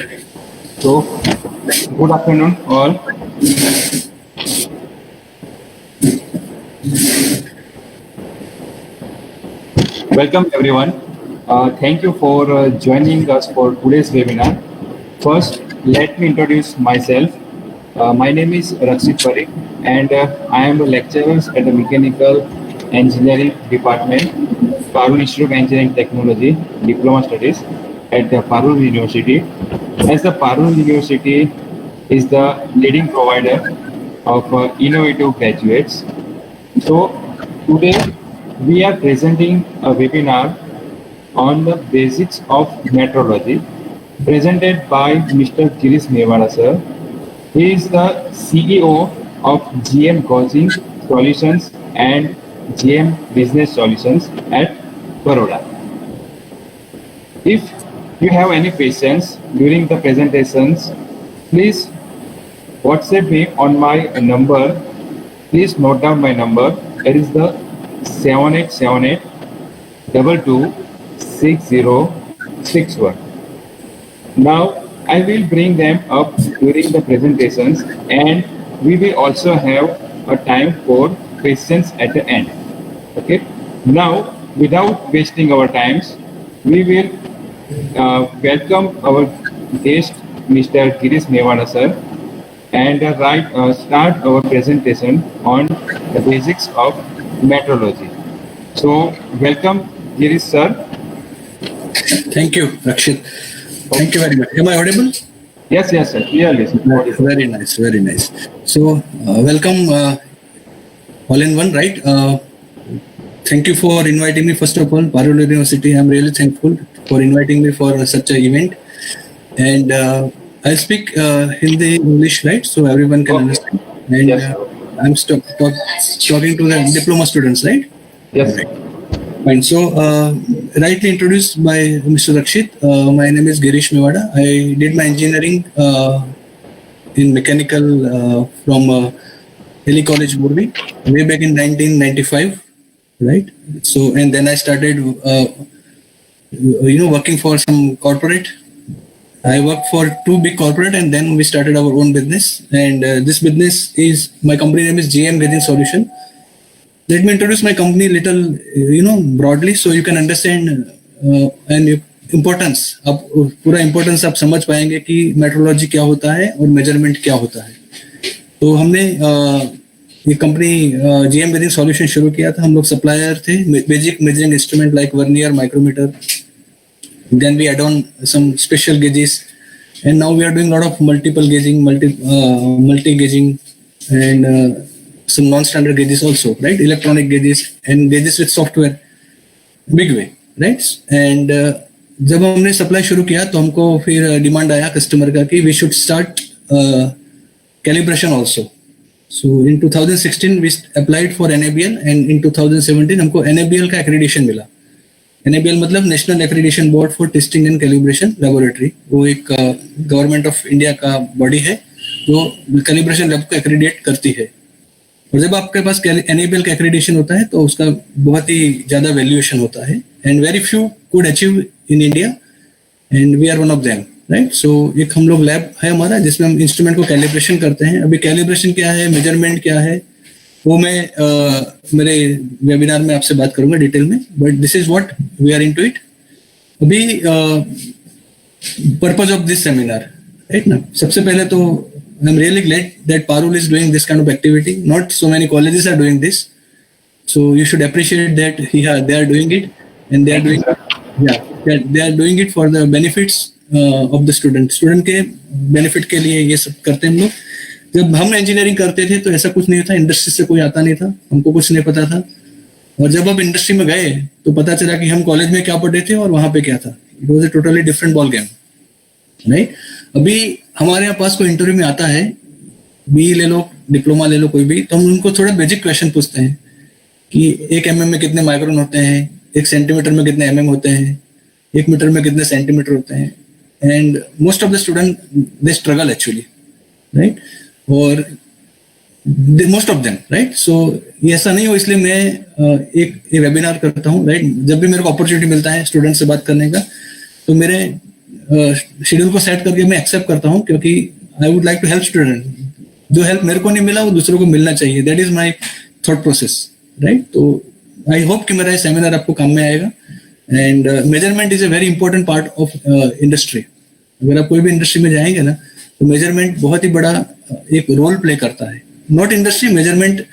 So, good afternoon, all. Welcome, everyone. Thank you for joining us for today's webinar. First, let me introduce myself. My name is Rakshit Parikh, and I am a lecturer at the Mechanical Engineering Department, Parul Institute of Engineering Technology, Diploma Studies at the Parul University. As the Parul University is the leading provider of innovative graduates. So today we are presenting a webinar on the basics of metrology presented by Mr. Girish Mewada sir. He is the CEO of GM Coaching Solutions and GM Business Solutions at Baroda. If you have any questions during the presentations, please WhatsApp me on my number. Please note down my number. It is the 7878 226061. Now I will bring them up during the presentations, and we will also have a time for questions at the end. Okay. Now, without wasting our times, we will welcome our guest, Mr. Girish Mewada sir, and start our presentation on the basics of metrology. So, welcome, Girish sir. Thank you, Rakshit. Thank you very much. Am I audible? Yes, sir. Clearly. Very nice, very nice. So, welcome all in one, right? Thank you for inviting me, first of all, Parul University. I'm really thankful for inviting me for such an event. And I'll speak Hindi, English, right? So everyone can understand. And Yes, I'm talking to the diploma students, right? yes. Right. Fine. So, rightly introduced by Mr. Rakshit, my name is Girish Mewada. I did my engineering in mechanical from Delhi College, Morbi, way back in 1995, right? So, and then I started, working for some corporate. I worked for two big corporate, and then we started our own business. And this business is, my company name is GM Business Solution. Let me introduce my company little, broadly, so you can understand and importance. आप पूरा importance आप समझ पाएंगे कि metrology क्या होता है और मेजरमेंट क्या होता है. तो हमने ये कंपनी GM Business Solution शुरू किया था. हम लोग सप्लायर थे, basic measuring instrument like vernier, micrometer. Then we add on some special gauges, and now we are doing a lot of multiple gauging, multi gauging, and some non-standard gauges also, right? Electronic gauges and gauges with software, big way, right? And जब हमने supply शुरू किया तो हमको फिर demand आया customer का कि we should start calibration also. So in 2016 we applied for NABL, and in 2017 हमको NABL का accreditation मिला. NABL मतलब national accreditation board for testing and calibration laboratory. वो एक गवर्नमेंट ऑफ इंडिया का बॉडी है जो कैलिब्रेशन लैब को एक्रेडिटेट करती है. और जब आपके पास NABL का एक्रेडिटेशन होता है तो उसका बहुत ही ज्यादा वैल्यूएशन होता है, and very few could achieve in India, and we are one of them, right. So एक हम लोग लैब है हमारा जिसमें हम इंस्ट्रूमेंट को कैलिब्रेशन करते हैं. अभी कैलिब्रेशन क्या है, मेजरमेंट क्या है, वो मैं मेरे वेबिनार में आपसे बात करूंगा डिटेल में, but this is what we are into it. अभी purpose of this seminar, right ना. सबसे पहले तो I am really glad that Parul is doing this kind of activity. Not so many colleges are doing this, so you should appreciate that they are doing it, and they are doing it for the benefits of the student के benefit के लिए ये सब करते हैं हम लोग. जब हम इंजीनियरिंग करते थे तो ऐसा कुछ नहीं था, इंडस्ट्री से कोई आता नहीं था, हमको कुछ नहीं पता था. और जब अब इंडस्ट्री में गए तो पता चला कि हम कॉलेज में क्या पढ़े थे और वहां पे क्या था. It was a totally different ball game, right. अभी हमारे यहाँ पास कोई इंटरव्यू में आता है, BE ले लो, डिप्लोमा ले लो, कोई भी, तो हम उनको थोड़ा बेसिक क्वेश्चन पूछते हैं कि 1 mm में कितने माइक्रोन होते हैं, 1 सेंटीमीटर में कितने mm होते हैं, 1 मीटर में कितने सेंटीमीटर होते हैं. And most of the student they struggle actually, right. और मोस्ट ऑफ देम, राइट. सो ये ऐसा नहीं हो, इसलिए मैं एक वेबिनार करता हूँ, राइट. जब भी मेरे को अपॉर्चुनिटी मिलता है स्टूडेंट से बात करने का, तो मेरे शेड्यूल को सेट करके मैं एक्सेप्ट करता हूँ, क्योंकि I would like to help student. जो हेल्प मेरे को नहीं मिला वो दूसरों को मिलना चाहिए. That is my thought process, right. तो आई होप कि मेरा ये सेमिनार आपको काम में आएगा. And measurement is a very important part of industry. अगर आप कोई भी इंडस्ट्री में जाएंगे ना, तो मेजरमेंट बहुत ही बड़ा एक रोल प्ले करता है. नॉट इंडस्ट्री, मेजरमेंट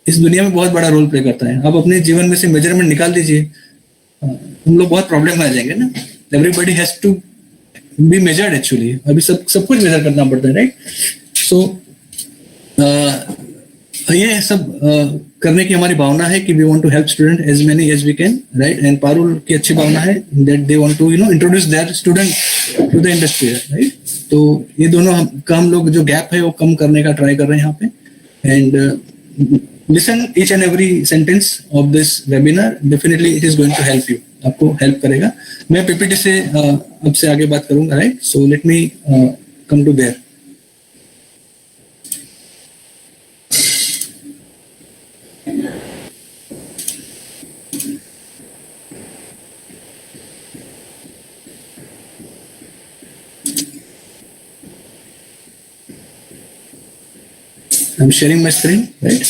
इस दुनिया में बहुत बड़ा रोल प्ले करता है. आप अपने जीवन में से मेजरमेंट निकाल दीजिए, हम लोग बहुत प्रॉब्लम में आ जाएंगे ना. Everybody has to be measured actually. अभी सब कुछ मेजर करना पड़ता है, राइट. सो ये सब करने की हमारी भावना है कि we want to help student as many as we can, right. And Parul की अच्छी भावना है that they want to introduce their student to the industry, right. तो ये दोनों हम लोग जो गैप है वो कम करने का ट्राई कर रहे हैं यहाँ पे. And listen each and every sentence of this webinar. Definitely it is going to help you. आपको हेल्प करेगा. मैं पीपीटी से अब से आगे बात करूंगा, right. So let me come to there. I'm sharing my screen, right?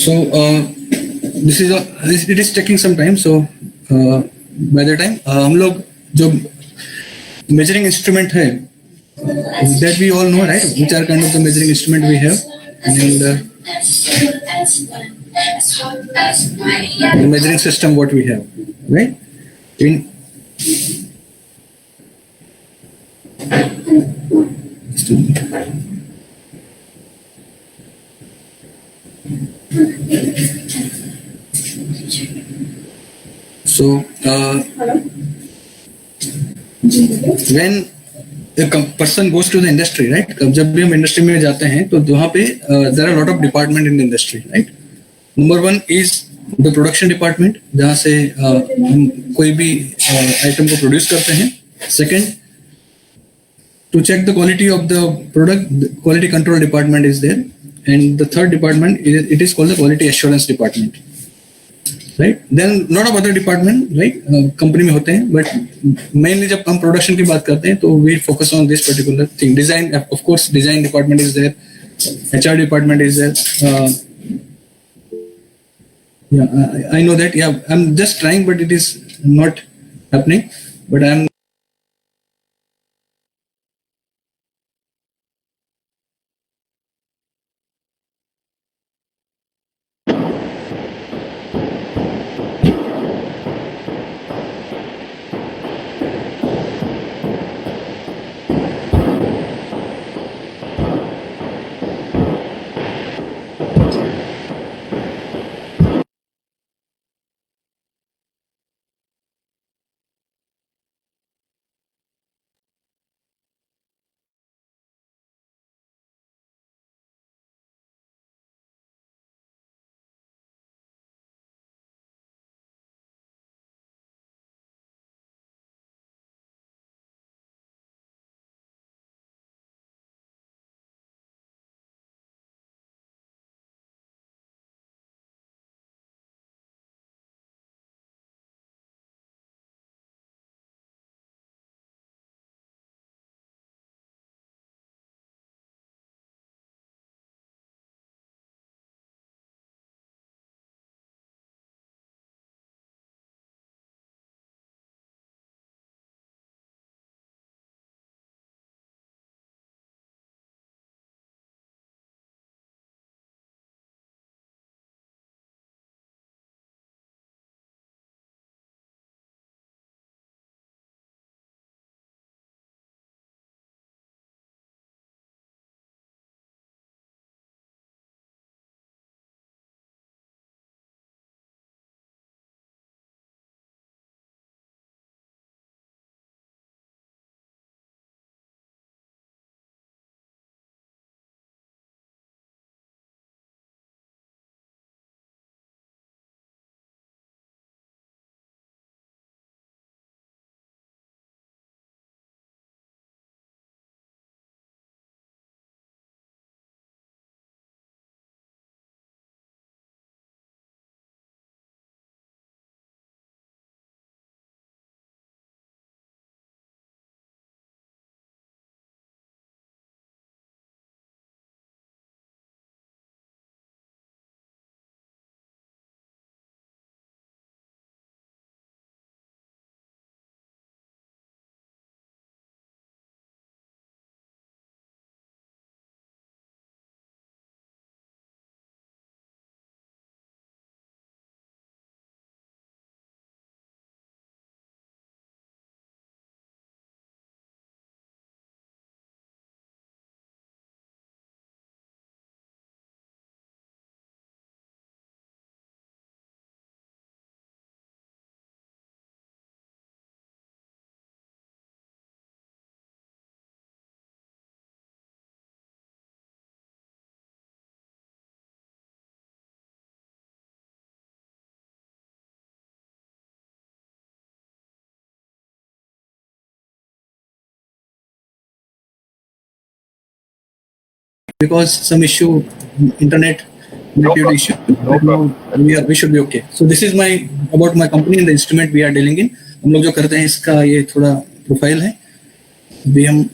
So this is it is taking some time. So by the time हम लोग जो measuring instrument है, that we all know, right? Which are kind of the measuring instrument we have, and the measuring system what we have, right? In so when a person goes to the industry, right? जब भी हम industry में जाते हैं तो वहाँ पे there are a lot of department in the industry, right? Number one is the production department, जहाँ से हम कोई भी आइटम को प्रोड्यूस करते हैं. Second, to check the quality of the product, the quality control department is there. And the third department, it is called the quality assurance department, right? Then lot of other department, right? Company में होते हैं, but mainly जब हम production की बात करते हैं तो we focus on this particular thing. Design, of course, design department is there. HR department is there. Yeah, I know that. Yeah, I'm just trying, but it is not happening. But I'm because some issue, internet connectivity issue. No problem. We should be okay. So this is my about my company and the instrument we are dealing in. हम लोग जो करते हैं इसका ये थोड़ा profile है. अभी हम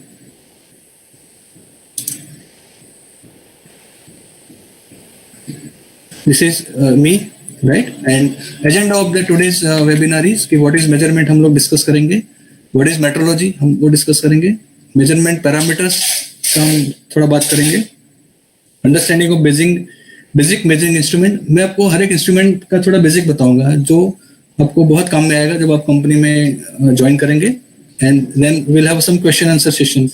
this is me, right? And agenda of the today's webinar is कि what is measurement हम लोग डिस्कस करेंगे, what is metrology हम वो डिस्कस करेंगे, measurement parameters का हम थोड़ा बात करेंगे, understanding of basic measuring instrument. मैं आपको हर एक इंस्ट्रूमेंट का थोड़ा बेसिक बताऊंगा जो आपको बहुत काम में आएगा जब आप कंपनी में ज्वाइन करेंगे. And then will have some question answer session.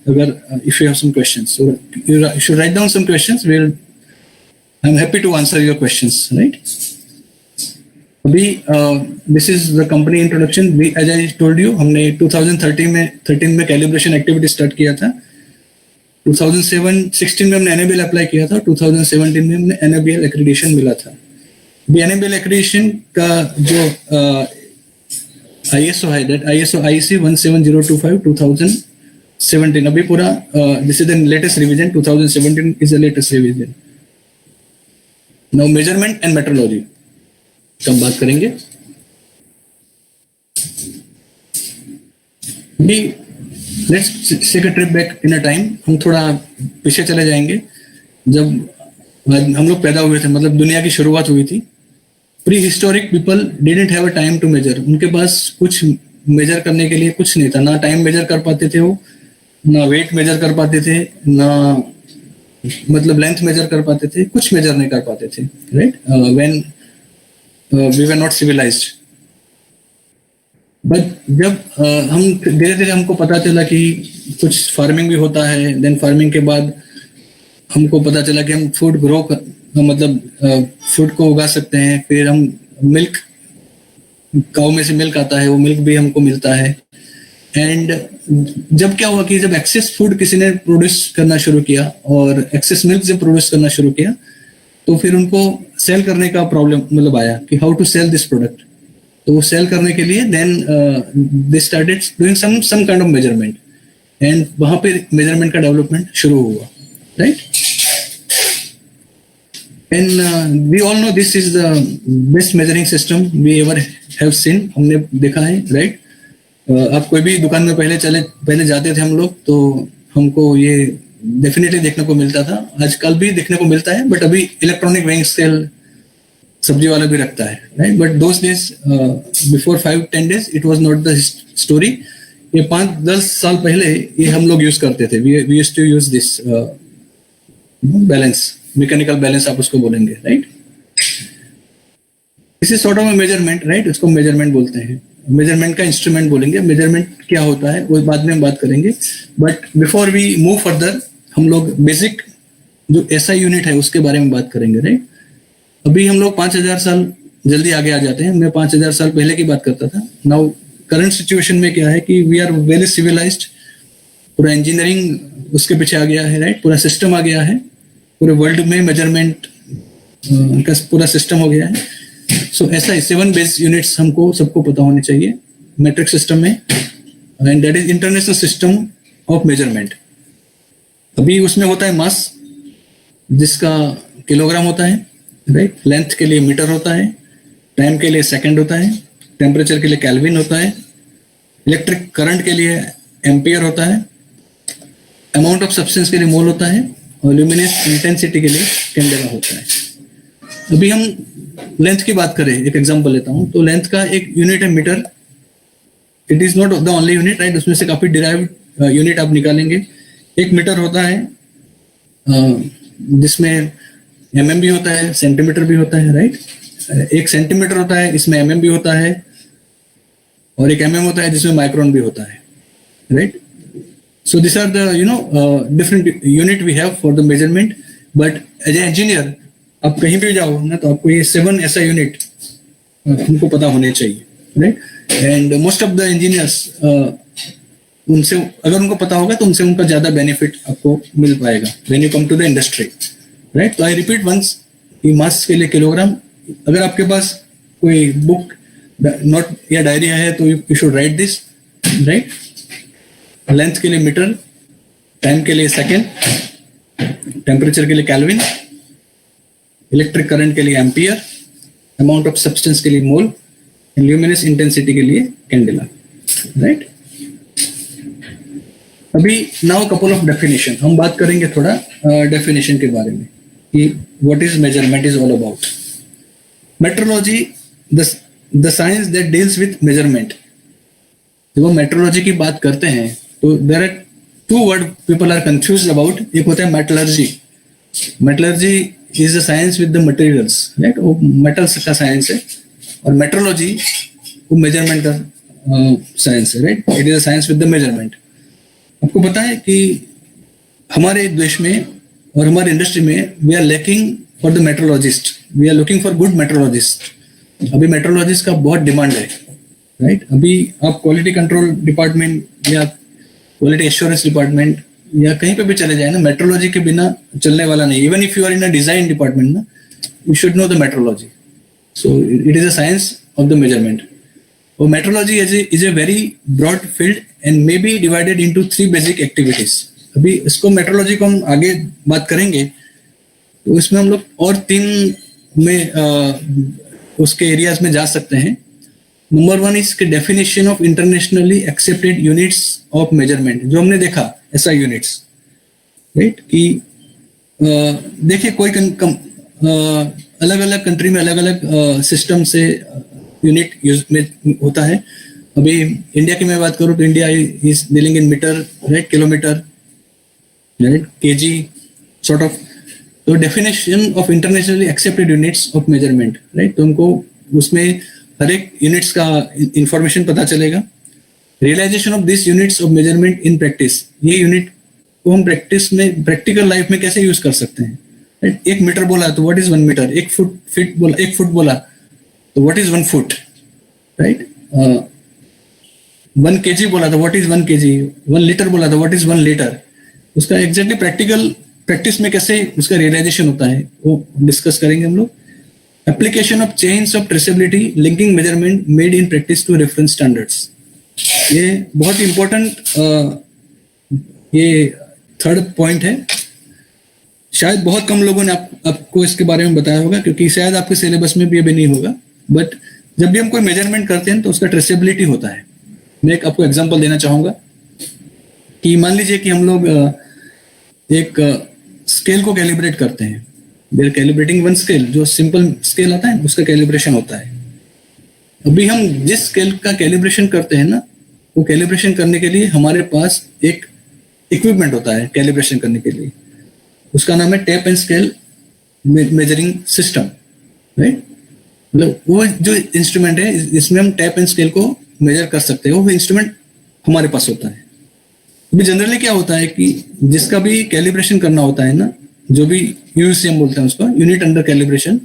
अगर if you have some questions, so you should write down some questions. I am happy to answer your questions, right? अभी this is the company introduction. As I told you, हमने 2013 में calibration activity start किया था. 2016 में हमने NABL apply किया था. 2017 में हमने एनएबीएल एक्रेडिटेशन मिला था. एनएबीएल एक्रेडिटेशन का जो आईएसओ है, दैट आईएसओ आईसी 17025 2017. अभी पूरा this is the latest revision. 2017 is the latest revision. Now measurement and metrology कब बात करेंगे. Let's take a trip back in a time. हम थोड़ा पीछे चले जाएंगे. जब हम लोग पैदा हुए थे, मतलब दुनिया की शुरुआत हुई थी, prehistoric people didn't have a time to measure. उनके पास कुछ मेजर करने के लिए कुछ नहीं था. ना टाइम मेजर कर पाते थे वो, ना वेट मेजर कर पाते थे, ना मतलब लेंथ मेजर कर पाते थे. कुछ मेजर नहीं कर पाते थे, right? When we were not civilized. But जब हम धीरे धीरे हमको पता चला कि कुछ फार्मिंग भी होता है, देन फार्मिंग के बाद हमको पता चला कि हम फूड मतलब फूड को उगा सकते हैं. फिर हम मिल्क, काऊ में से मिल्क आता है, वो मिल्क भी हमको मिलता है. एंड जब क्या हुआ कि जब एक्सेस फूड किसी ने प्रोड्यूस करना शुरू किया और एक्सेस मिल्क जब प्रोड्यूस करना शुरू किया, तो फिर उनको सेल करने का प्रॉब्लम मतलब आया कि how to sell this product. तो वो सेल करने के लिए then they started doing some kind of measurement. And वहां पे मेजरमेंट का डेवलपमेंट शुरू हुआ, right? And we all know this is the best measuring system we ever have seen. हमने देखा है, राइट? आप कोई भी दुकान में पहले जाते थे हम लोग, तो हमको ये डेफिनेटली देखने को मिलता था. आजकल भी देखने को मिलता है, बट अभी इलेक्ट्रॉनिक वेइंग स्केल सब्जी वाला भी रखता है, right? But those days, before 5-10 days, it was not the story. ये 5-10 साल पहले ये हम लोग यूज करते थे. We used to use this balance, mechanical balance आप उसको बोलेंगे, right? This is sort of measurement, right? उसको मेजरमेंट बोलते हैं. मेजरमेंट का इंस्ट्रूमेंट बोलेंगे. मेजरमेंट क्या होता है वो बाद में हम बात करेंगे. But before we move further, हम लोग बेसिक जो एसआई यूनिट है उसके बारे में बात करेंगे, राइट? अभी हम लोग 5000 साल जल्दी आगे आ जाते हैं. मैं 5000 साल पहले की बात करता था. नाउ करंट सिचुएशन में क्या है कि वी आर वेल सिविलाइज्ड. पूरा इंजीनियरिंग उसके पीछे आ गया है, राइट? पूरा सिस्टम आ गया है. पूरे वर्ल्ड में मेजरमेंट का पूरा सिस्टम हो गया है. सो ऐसा 7 बेस यूनिट्स हमको सबको पता होने चाहिए मेट्रिक सिस्टम में. And that is international system of measurement. अभी उसमें होता है मास, जिसका किलोग्राम होता है, राइट? लेंथ के लिए मीटर होता है, टाइम के लिए सेकंड होता है, टेम्परेचर के लिए केल्विन होता है, इलेक्ट्रिक करंट के लिए एम्पियर होता है, अमाउंट ऑफ सब्सटेंस के लिए मोल होता है, और ल्यूमिनेस इंटेंसिटी के लिए कैंडेला होता है. अभी हम लेंथ की बात करें, एक एग्जांपल लेता हूं. तो लेंथ का एक यूनिट है metre. It is not the only unit, right? उसमें से काफी डिराइव्ड यूनिट आप निकालेंगे. एक मीटर होता है जिसमें mm भी होता है, सेंटीमीटर भी होता है, राइट? एक सेंटीमीटर होता है, इसमें mm भी होता है, और एक mm होता है जिसमें माइक्रोन भी होता है, right? So this are the different unit we have for the measurement. But as a engineer आप कहीं भी जाओ ना, तो आपको ये 7 ऐसा यूनिट उनको पता होने चाहिए, right? And most of the engineers उनसे अगर उनको पता होगा तो उनसे उनका ज्यादा बेनिफिट आपको मिल पाएगा when you come to the industry, right? तो आई रिपीट वंस, ये मास के लिए किलोग्राम. अगर आपके पास कोई बुक नोट या डायरी है तो you should right this, right? Length के लिए मीटर, टाइम के लिए सेकेंड, टेम्परेचर के लिए केल्विन, इलेक्ट्रिक करंट के लिए एम्पियर, अमाउंट ऑफ सब्सटेंस के लिए मोल, ल्यूमिनस इंटेंसिटी के लिए कैंडेला, राइट। अभी नाउ कपल ऑफ डेफिनेशन, हम बात करेंगे थोड़ा डेफिनेशन के बारे में कि what is measurement is all about. Metrology the science that deals with measurement. जब हम मेट्रोलॉजी की बात करते हैं तो there are two word people are confuse about. एक होता है metallurgy. Metallurgy is the science with the materials, right, वो मेटल्स का साइंस है। और मेट्रोलॉजी वो मेजरमेंट का साइंस है, right, it is a science with the measurement. आपको पता है कि हमारे देश में और हमारे इंडस्ट्री में we are lacking for the metrologist, we are looking for good metrologist. अभी मेट्रोलॉजिस्ट का बहुत डिमांड है, राइट। अभी आप क्वालिटी कंट्रोल डिपार्टमेंट या क्वालिटी एश्योरेंस डिपार्टमेंट या कहीं पे भी चले जाए ना, मेट्रोलॉजी के बिना चलने वाला नहीं। Even if you are in a design department ना, you should know the metrology. So it is a science of the measurement. और metrology is a very broad field and may be divided into 3 basic activities. अभी इसको metrology को हम आगे बात करेंगे तो इसमें हम लोग और 3 में उसके एरियाज में जा सकते हैं। नंबर 1 इज के definition of internationally accepted units of measurement, जो हमने देखा ऐसा यूनिट्स, राइट, कि देखिए कोई अलग अलग कंट्री में अलग अलग सिस्टम से यूनिट यूज में होता है। अभी इंडिया की मैं बात करूँ तो India is dealing in meter, right, kilometer, right, KG sort of. तो definition of internationally accepted units of measurement, right, तो हमको उसमें हर एक यूनिट्स का इंफॉर्मेशन पता चलेगा। Realization of this units of measurement in practice, ये यूनिट को हम प्रैक्टिस में प्रैक्टिकल लाइफ में कैसे यूज कर सकते हैं, राइट। 1 मीटर बोला तो व्हाट इज 1 मीटर, 1 फुट बोला तो what is 1 foot, right. 1 kg बोला तो व्हाट इज 1 kg, 1 लीटर बोला तो व्हाट इज 1 लीटर। उसका एग्जैक्टली प्रैक्टिकल प्रैक्टिस में कैसे उसका रियलाइजेशन होता है वो डिस्कस करेंगे हम लोग। Application of chains of traceability linking measurement made in practice to reference standards, ये बहुत इंपॉर्टेंट ये 3rd पॉइंट है। शायद बहुत कम लोगों ने आपको इसके बारे में बताया होगा क्योंकि शायद आपके सिलेबस में भी अभी नहीं होगा। बट जब भी हम कोई मेजरमेंट करते हैं तो उसका ट्रेसेबिलिटी होता है। मैं एक आपको एग्जांपल देना चाहूंगा कि मान लीजिए कि हम लोग एक स्केल को कैलिब्रेट करते हैं। वी आर कैलिब्रेटिंग 1 स्केल, जो सिंपल स्केल आता है उसका कैलिब्रेशन होता है। अभी हम जिस स्केल का कैलिब्रेशन करते हैं ना, वो कैलिब्रेशन करने के लिए हमारे पास एक इक्विपमेंट होता है कैलिब्रेशन करने के लिए। उसका नाम है tape and scale measuring system, right. मतलब वो जो इंस्ट्रूमेंट है इसमें हम टेप एंड स्केल को मेजर कर सकते हैं, वो इंस्ट्रूमेंट हमारे पास होता है। अभी जनरली क्या होता है कि जिसका भी कैलिब्रेशन करना होता है ना, जो भी यूएसी हम बोलते हैं उसको, यूनिट अंडर कैलिब्रेशन,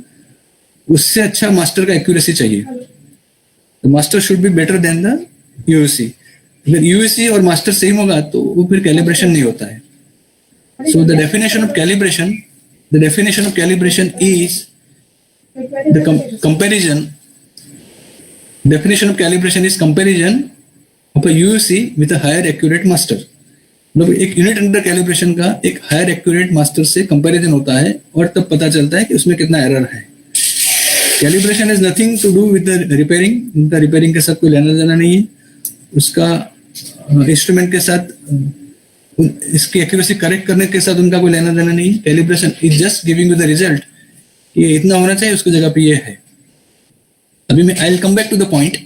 उससे अच्छा मास्टर का एक्यूरेसी चाहिए। तो master should be better than the UAC. अगर यूएसी और मास्टर सेम होगा तो वो फिर कैलिब्रेशन नहीं होता है। So the definition of calibration is the comparison. Definition of calibration is comparison of a UC with a higher accurate master. मतलब एक यूनिट अंडर कैलिब्रेशन का एक हायर एक्यूरेट मास्टर से कंपैरिजन होता है और तब पता चलता है कि उसमें कितना एरर है। Calibration is nothing to do with the repairing, उनका रिपेयरिंग के साथ कोई लेना देना नहीं है। उसका इंस्ट्रूमेंट के साथ इसकी एक्यूरेसी करेक्ट करने के साथ उनका कोई लेना देना नहीं है। Calibration is just giving you the result, ये इतना होना चाहिए, उसकी जगह पे ये है। अभी मैं I will come back to the point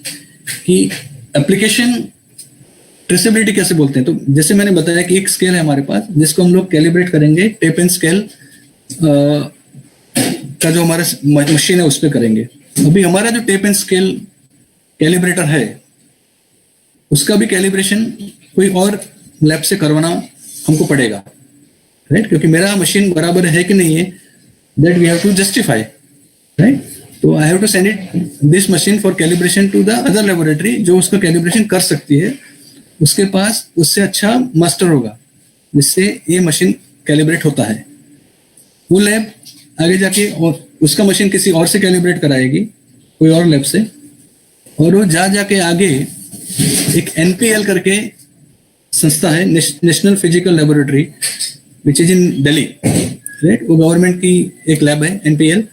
कि एप्लीकेशन ट्रेसेबिलिटी कैसे बोलते हैं। तो जैसे मैंने बताया कि एक स्केल है हमारे पास जिसको हम लोग कैलिब्रेट करेंगे, टेप एंड स्केल का जो हमारा मशीन है उस पर करेंगे। अभी हमारा जो टेप एंड स्केल कैलिब्रेटर है उसका भी कैलिब्रेशन कोई और लैब से करवाना हमको पड़ेगा, राइट, क्योंकि मेरा मशीन बराबर है कि नहीं है, that we have to justify, right. तो I have to send it this machine for calibration to the other laboratory जो उसका कैलिब्रेशन कर सकती है, उसके पास उससे अच्छा मास्टर होगा जिससे ये मशीन कैलिब्रेट होता है। वो लैब आगे जाके और उसका मशीन किसी और से कैलिब्रेट कराएगी, कोई और लैब से, और वो जाके आगे एक NPL करके संस्था है, national physical laboratory, which is in Delhi, right, वो गवर्नमेंट की एक लैब है एनपीएल,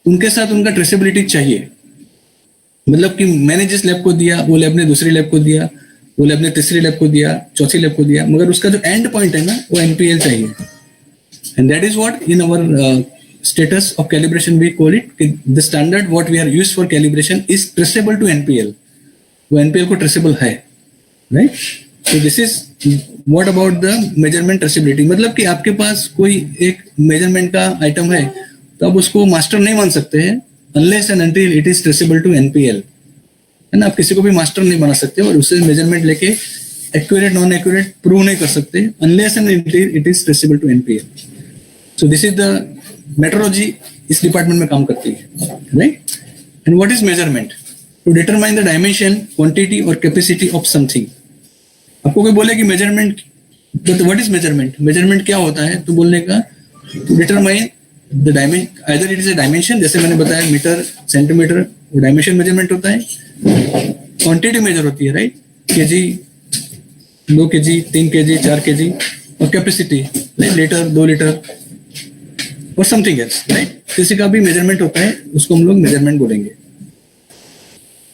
उनके साथ उनका ट्रेसेबिलिटी चाहिए। मतलब कि मैंने जिस लैब को दिया वो लैब ने दूसरी लैब को दिया, वो लैब ने तीसरी लैब को दिया, चौथी लैब को दिया, मगर उसका जो एंड पॉइंट है ना वो एनपीएल चाहिए। And that is what in our status of calibration we call it, the standard what we are used for calibration is traceable to NPL, वो NPL को traceable है, right? So this is what about the measurement traceability, मतलब कि आपके पास कोई एक measurement का item है तो आप उसको master नहीं मान सकते हैं unless and until it is traceable to NPL, है ना। आप किसी को भी master नहीं बना सकते और उससे measurement लेके accurate non accurate prove नहीं कर सकते unless and until it is traceable to NPL. So this is the metrology इस डिपार्टमेंट में काम करती है, right. And what is measurement? To determine the dimension, quantity और कैपेसिटी ऑफ समथिंग। आपको कोई बोले कि मेजरमेंट, तो व्हाट इज मेजरमेंट, मेजरमेंट क्या होता है, तो बोलने का to determine the dimension, either it is a dimension, जैसे मैंने बताया मीटर सेंटीमीटर, वो डायमेंशन मेजरमेंट होता है। क्वांटिटी मेजर होती है, right, KG, 2 KG, 3 KG, 4 KG, और कैपेसिटी लीटर, 2 लीटर और समथिंग एल्स, राइट। किसी का भी मेजरमेंट होता है, उसको हम लोग मेजरमेंट बोलेंगे।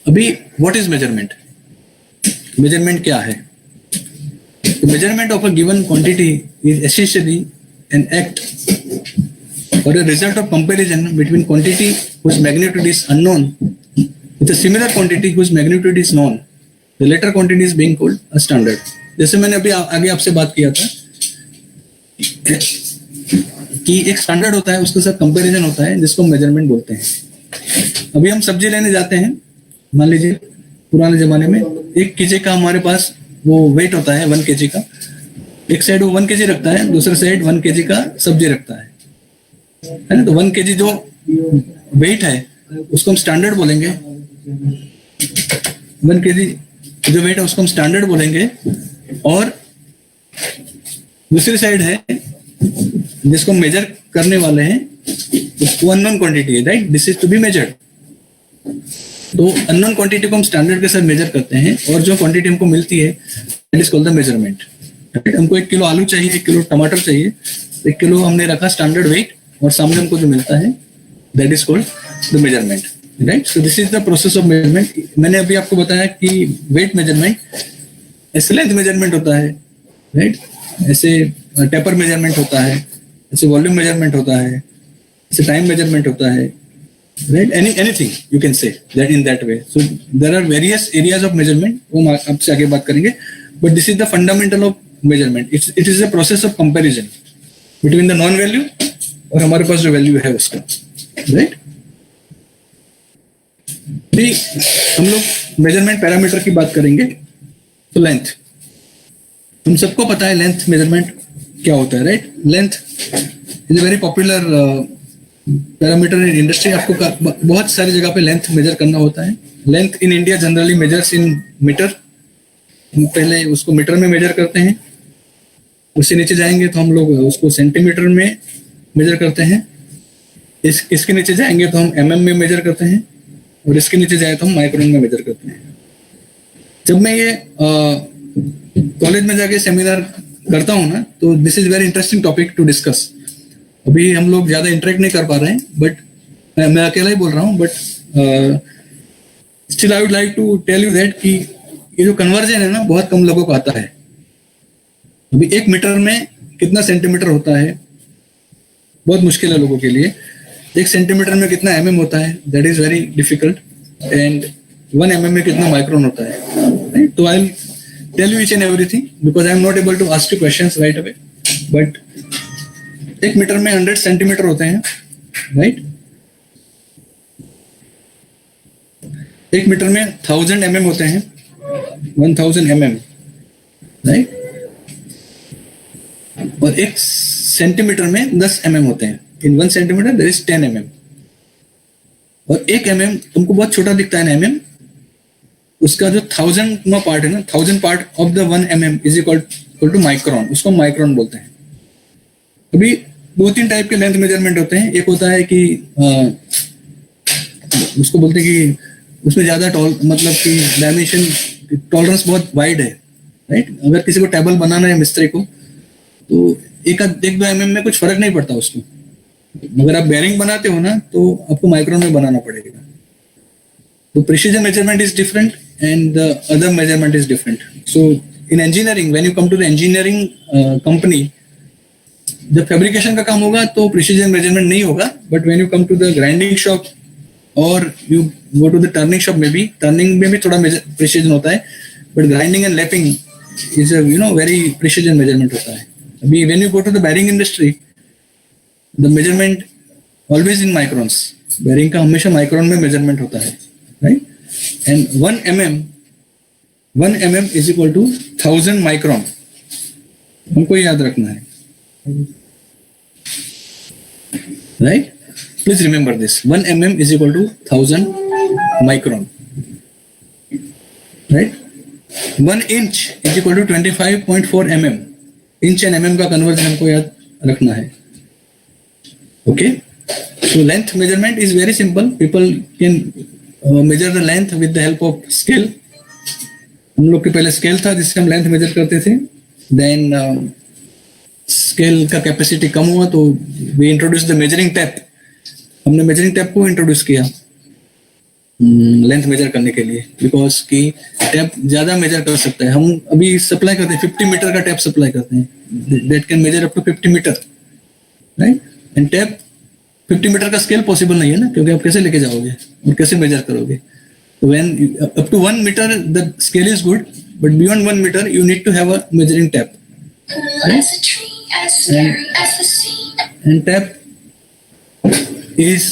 अभी व्हाट इज मेजरमेंट? मेजरमेंट क्या है? Measurement of a given quantity is essentially an act or a result of comparison between quantity whose magnitude is unknown with a similar quantity whose magnitude is known. The latter quantity is being called a standard. जैसे मैंने अभी आगे आपसे बात किया था कि एक स्टैंडर्ड होता है, उसके साथ कंपैरिजन होता है, जिसको मेजरमेंट बोलते हैं। अभी हम सब्जी लेने जाते हैं, मान लीजिए पुराने जमाने में 1 केजी का हमारे पास वो वेट होता है 1 केजी का, एक साइड वो 1 केजी रखता है, दूसरे साइड 1 केजी का सब्जी रखता है ना। तो 1 केजी जो वेट है उसको हम स्टैंडर्ड बोलेंगे, 1 केजी जो वेट है उसको हम स्टैंडर्ड बोलेंगे, और दूसरी साइड है जिसको मेजर करने वाले हैं उसको अननोन क्वांटिटी है, right, this is to be measured. तो अननोन क्वांटिटी को हम स्टैंडर्ड के साथ मेजर करते हैं, और जो क्वांटिटी हमको मिलती है that is called the measurement. हमको 1 किलो आलू चाहिए, 1 किलो टमाटर चाहिए, 1 किलो हमने रखा स्टैंडर्ड वेट, और सामने हमको जो मिलता है that is called the measurement, right. So this is the process of measurement. मैंने अभी आपको बताया कि वेट मेजरमेंट, ऐसे लेंथ मेजरमेंट होता है, राइट, ऐसे टेपर मेजरमेंट होता है, ऐसे वॉल्यूम मेजरमेंट होता है, ऐसे टाइम मेजरमेंट होता है, right, anything you can say that in that way. So there are various areas of measurement, वो हम आपसे आगे बात करेंगे, but this is the fundamental of measurement. It is a process of comparison between the known value और हमारे पास जो value है उसका, राइट। भी हम लोग मेजरमेंट पैरामीटर की बात करेंगे। तो लेंथ, हम सबको पता है लेंथ मेजरमेंट क्या होता है, right. Length is a very popular parameter in industry. आपको बहुत सारी जगह पे लेंथ मेजर करना होता है। Length in India generally measures in metre, हम पहले उसको मीटर में मेजर करते हैं, उससे नीचे जाएंगे तो हम लोग उसको सेंटीमीटर में मेजर करते हैं, इसके नीचे जाएंगे तो हम mm में मेजर करते हैं, और इसके नीचे जाए तो हम माइक्रोन में मेजर करते हैं। जब मैं ये कॉलेज में जाके सेमिनार करता हूँ ना, तो this is very interesting topic to discuss. अभी हम लोग ज्यादा इंटरेक्ट नहीं कर पा रहे हैं, बट मैं अकेला ही बोल रहा हूँ, but still I would like to tell you that कि ये जो कन्वर्जन है ना बहुत कम लोगों को आता है। अभी 1 मीटर में कितना सेंटीमीटर होता है बहुत मुश्किल है लोगों के लिए। 1 सेंटीमीटर में कितना mm होता है that is very difficult, and 1 mm में कितना माइक्रोन होता है। तो I tell you each and everything because I am not able to ask you questions right away, but 1 metre में 100 सेंटीमीटर होते हैं, राइट। 1 मीटर में 1000 mm होते हैं, 1000 mm, राइट। और 1 सेंटीमीटर में 10 mm होते हैं। इन 1 सेंटीमीटर देयर इज 10 mm, और 1 mm तुमको बहुत छोटा दिखता है ना mm, उसका जो 1000वां पार्ट है ना, 1000 part of the 1 mm is equal to micron, उसको माइक्रोन बोलते हैं। अभी 2-3 टाइप के लेंथ मेजरमेंट होते हैं। एक होता है कि उसको बोलते हैं कि उसमें ज्यादा मतलब कि डायमेंशन टॉलरेंस बहुत वाइड है, राइट। अगर किसी को टेबल बनाना है मिस्त्री को, तो एक दो mm में कुछ फर्क नहीं पड़ता उसको, मगर आप बेरिंग बनाते हो ना तो आपको माइक्रोन में बनाना पड़ेगा. तो precision measurement is different and the other measurement is different. So in engineering, when you come to the engineering company, जब फैब्रिकेशन का काम होगा तो प्रिसीजन मेजरमेंट नहीं होगा, but when you come to the grinding shop और you go to the turning shop में भी, टर्निंग में भी थोड़ा प्रिसीजन होता है, but grinding and lapping is very precision measurement होता है. अभी when you go to the bearing industry, the measurement always in microns. Bearing का हमेशा माइक्रोन में मेजरमेंट होता है, right. And 1 mm is equal to 1000 micron. हमको याद रखना है, right? Please remember this. 1 mm is equal to 1000 micron, right? 1 inch is equal to 25.4 mm. Inch and mm का conversion हमको याद रखना है. Okay? So length measurement is very simple. People can measure the length with the help of scale. हम लोग के पहले scale था जिससे हम लेंथ मेजर करते थे. Then स्केल का कैपेसिटी कम हुआ तो we introduce the measuring tape. हमने मेजरिंग टैप को इंट्रोड्यूस किया लेंथ मेजर करने के लिए, बिकॉज कि टैप ज्यादा मेजर कर सकता है. हम अभी सप्लाई करते हैं 50 मीटर का टैप सप्लाई करते हैं, that can measure up to 50 metre, right. And tape 50 metre का स्केल पॉसिबल नहीं है ना, क्योंकि आप कैसे लेके जाओगे और कैसे मेजर करोगे. तो when up to 1 metre the scale is good, but beyond 1 metre you need to have a measuring tape. And tap is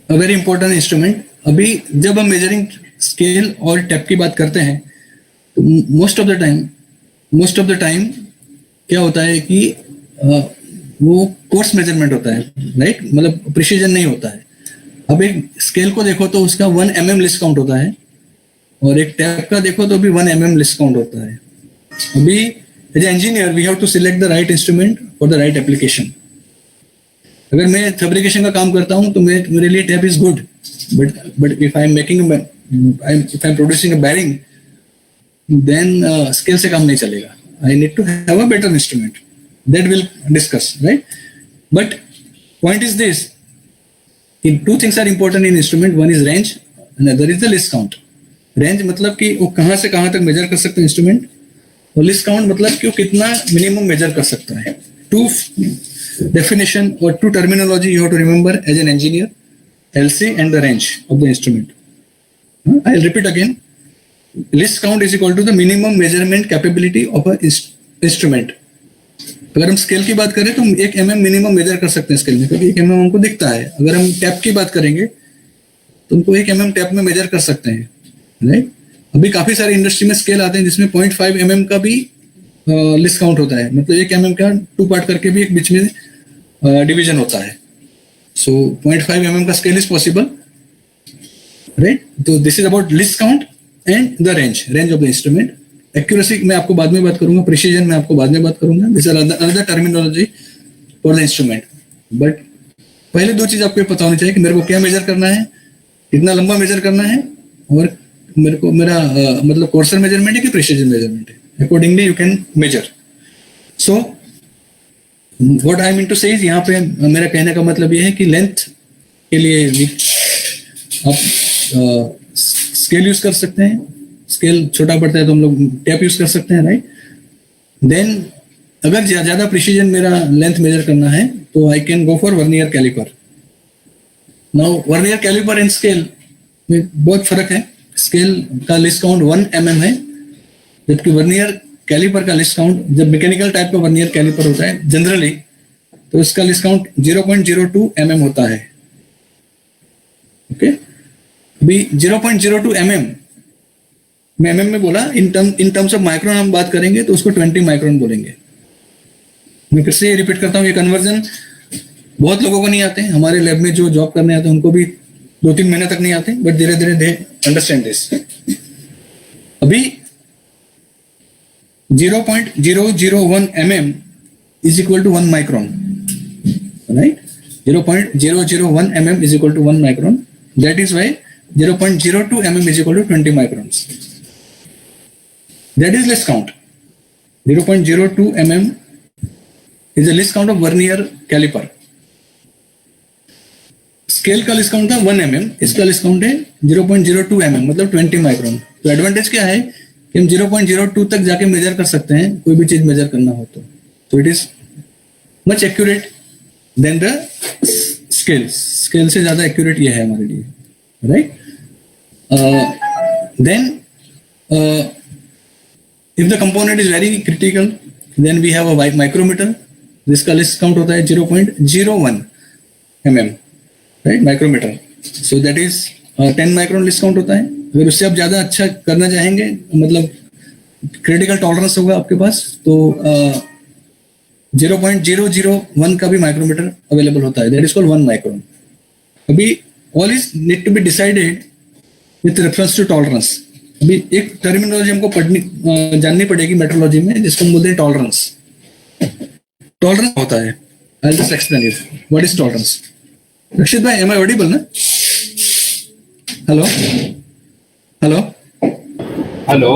a very important instrument. अभी जब हम मेजरिंग स्केल और टैप की बात करते हैं तो मोस्ट ऑफ द टाइम क्या होता है कि वो कोर्स मेजरमेंट होता है, राइट. मतलब प्रिसीजन नहीं होता है. अब एक स्केल को देखो तो उसका 1 mm लिस्ट काउंट होता है, और एक टैप का देखो तो भी 1 mm लिस्ट काउंट होता है. अभी as a engineer we have to select the right instrument for the right application. अगर मैं फैब्रिकेशन का काम करता हूं तो मेरे लिए tap is good, but if I am producing a bearing then scale से काम नहीं चलेगा. I need to have a better instrument, that will discuss, right. But point is this, two things are important in instrument. One is range and other is the least count. Range मतलब कि वो कहां से कहां तक measure कर सकते हैं इंस्ट्रूमेंट, और लिस्ट काउंट मतलब कि वो कितना मिनिमम मेजर कर सकता है. Two definition or two terminology you have to remember as an engineer: LC and the range of the instrument. I'll repeat again. List count is equal to the minimum measurement capability of a instrument. अगर हम scale की बात करें तो हम 1 mm minimum major कर सकते हैं स्केल में, क्योंकि 1 mm हमको दिखता है. अगर हम टैप की बात करेंगे तो हमको 1 mm टैप में मेजर कर सकते हैं, राइट. अभी काफी सारे इंडस्ट्री में स्केल आते हैं जिसमें 0.5 mm का भी लिस्ट काउंट होता है. मतलब 1 mm का 2 पार्ट करके भी एक बीच में डिवीजन होता है. सो 0.5 mm का स्केल इज पॉसिबल, राइट. तो this is about list count and the range of the instrument. Accuracy मैं आपको बाद में बात करूंगा, प्रिसीजन मैं आपको बाद में बात करूंगा. This are another terminology for the instrument. But पहले दो चीज आपको पता होनी चाहिए कि मेरे को क्या मेजर करना है, कितना लंबा मेजर करना है, और मेरा मतलब कोर्सर मेजरमेंट है कि प्रिसीजन मेजरमेंट है. Accordingly you can measure. So what I mean to say is, यहाँ पे मेरा कहने का मतलब ये है कि लेंथ के लिए आप स्केल यूज कर सकते हैं. स्केल छोटा पड़ता है तो हम लोग टैप यूज कर सकते हैं, राइट. देन अगर ज्यादा प्रिसीजन मेरा लेंथ मेजर करना है तो I can go for vernier caliper. Now vernier caliper and scale में बहुत फर्क है. स्केल का लिस्ट काउंट 1 mm है, जबकि वर्नियर कैलिपर का लिस्ट काउंट, जब मैकेनिकल टाइप का वर्नियर कैलिपर होता है जनरली, तो इसका लिस्ट काउंट 0.02 mm होता है. ओके. अभी 0.02 mm मैं mm में बोला, इन टर्म्स ऑफ माइक्रोन हम बात करेंगे तो उसको 20 माइक्रोन बोलेंगे. मैं फिर से रिपीट करता हूँ, ये कन्वर्जन बहुत लोगों को नहीं आते. हमारे लैब में जो जॉब करने आते हैं उनको भी 2-3 महीने तक नहीं आते, बट धीरे धीरे दे अंडरस्टैंड दिस. अभी 0.001 mm is equal to 1 micron, right? 0.001 mm is equal to 1 micron. That is why 0.02 mm is equal to 20 microns. That is list count. 0.02 mm is the least count of vernier caliper. Scale का list count था 1 mm, इसका list count है 0.02 mm, मतलब 20 micron. तो advantage क्या है कि हम 0.02 तक जाके मेजर कर सकते हैं, कोई भी चीज मेजर करना हो तो it is much accurate then the scale. Scale से ज्यादा एक्यूरेट ये है हमारे लिए, right. Then if the component is very critical then we have a micrometer, जिसका लिस्ट काउंट होता है 0.01 mm, right, micrometer. So that is 10 micron least count होता है। अगर उससे आप ज्यादा अच्छा करना चाहेंगे, मतलब क्रिटिकल टॉलरेंस होगा आपके पास, तो 0.001 का भी माइक्रोमीटर अवेलेबल होता है, दैट इज कॉल्ड 1 माइक्रोन। अभी all is need to be decided with reference to tolerance. अभी एक टर्मिनोलॉजी हमको जाननी पड़ेगी मेट्रोलॉजी में, जिसको हम बोलते हैं टॉलरेंस। टॉलरेंस होता है, I just explain it, what is tolerance. Rakshit भाई, एम आई ऑडिबल ना? Hello hello Hello.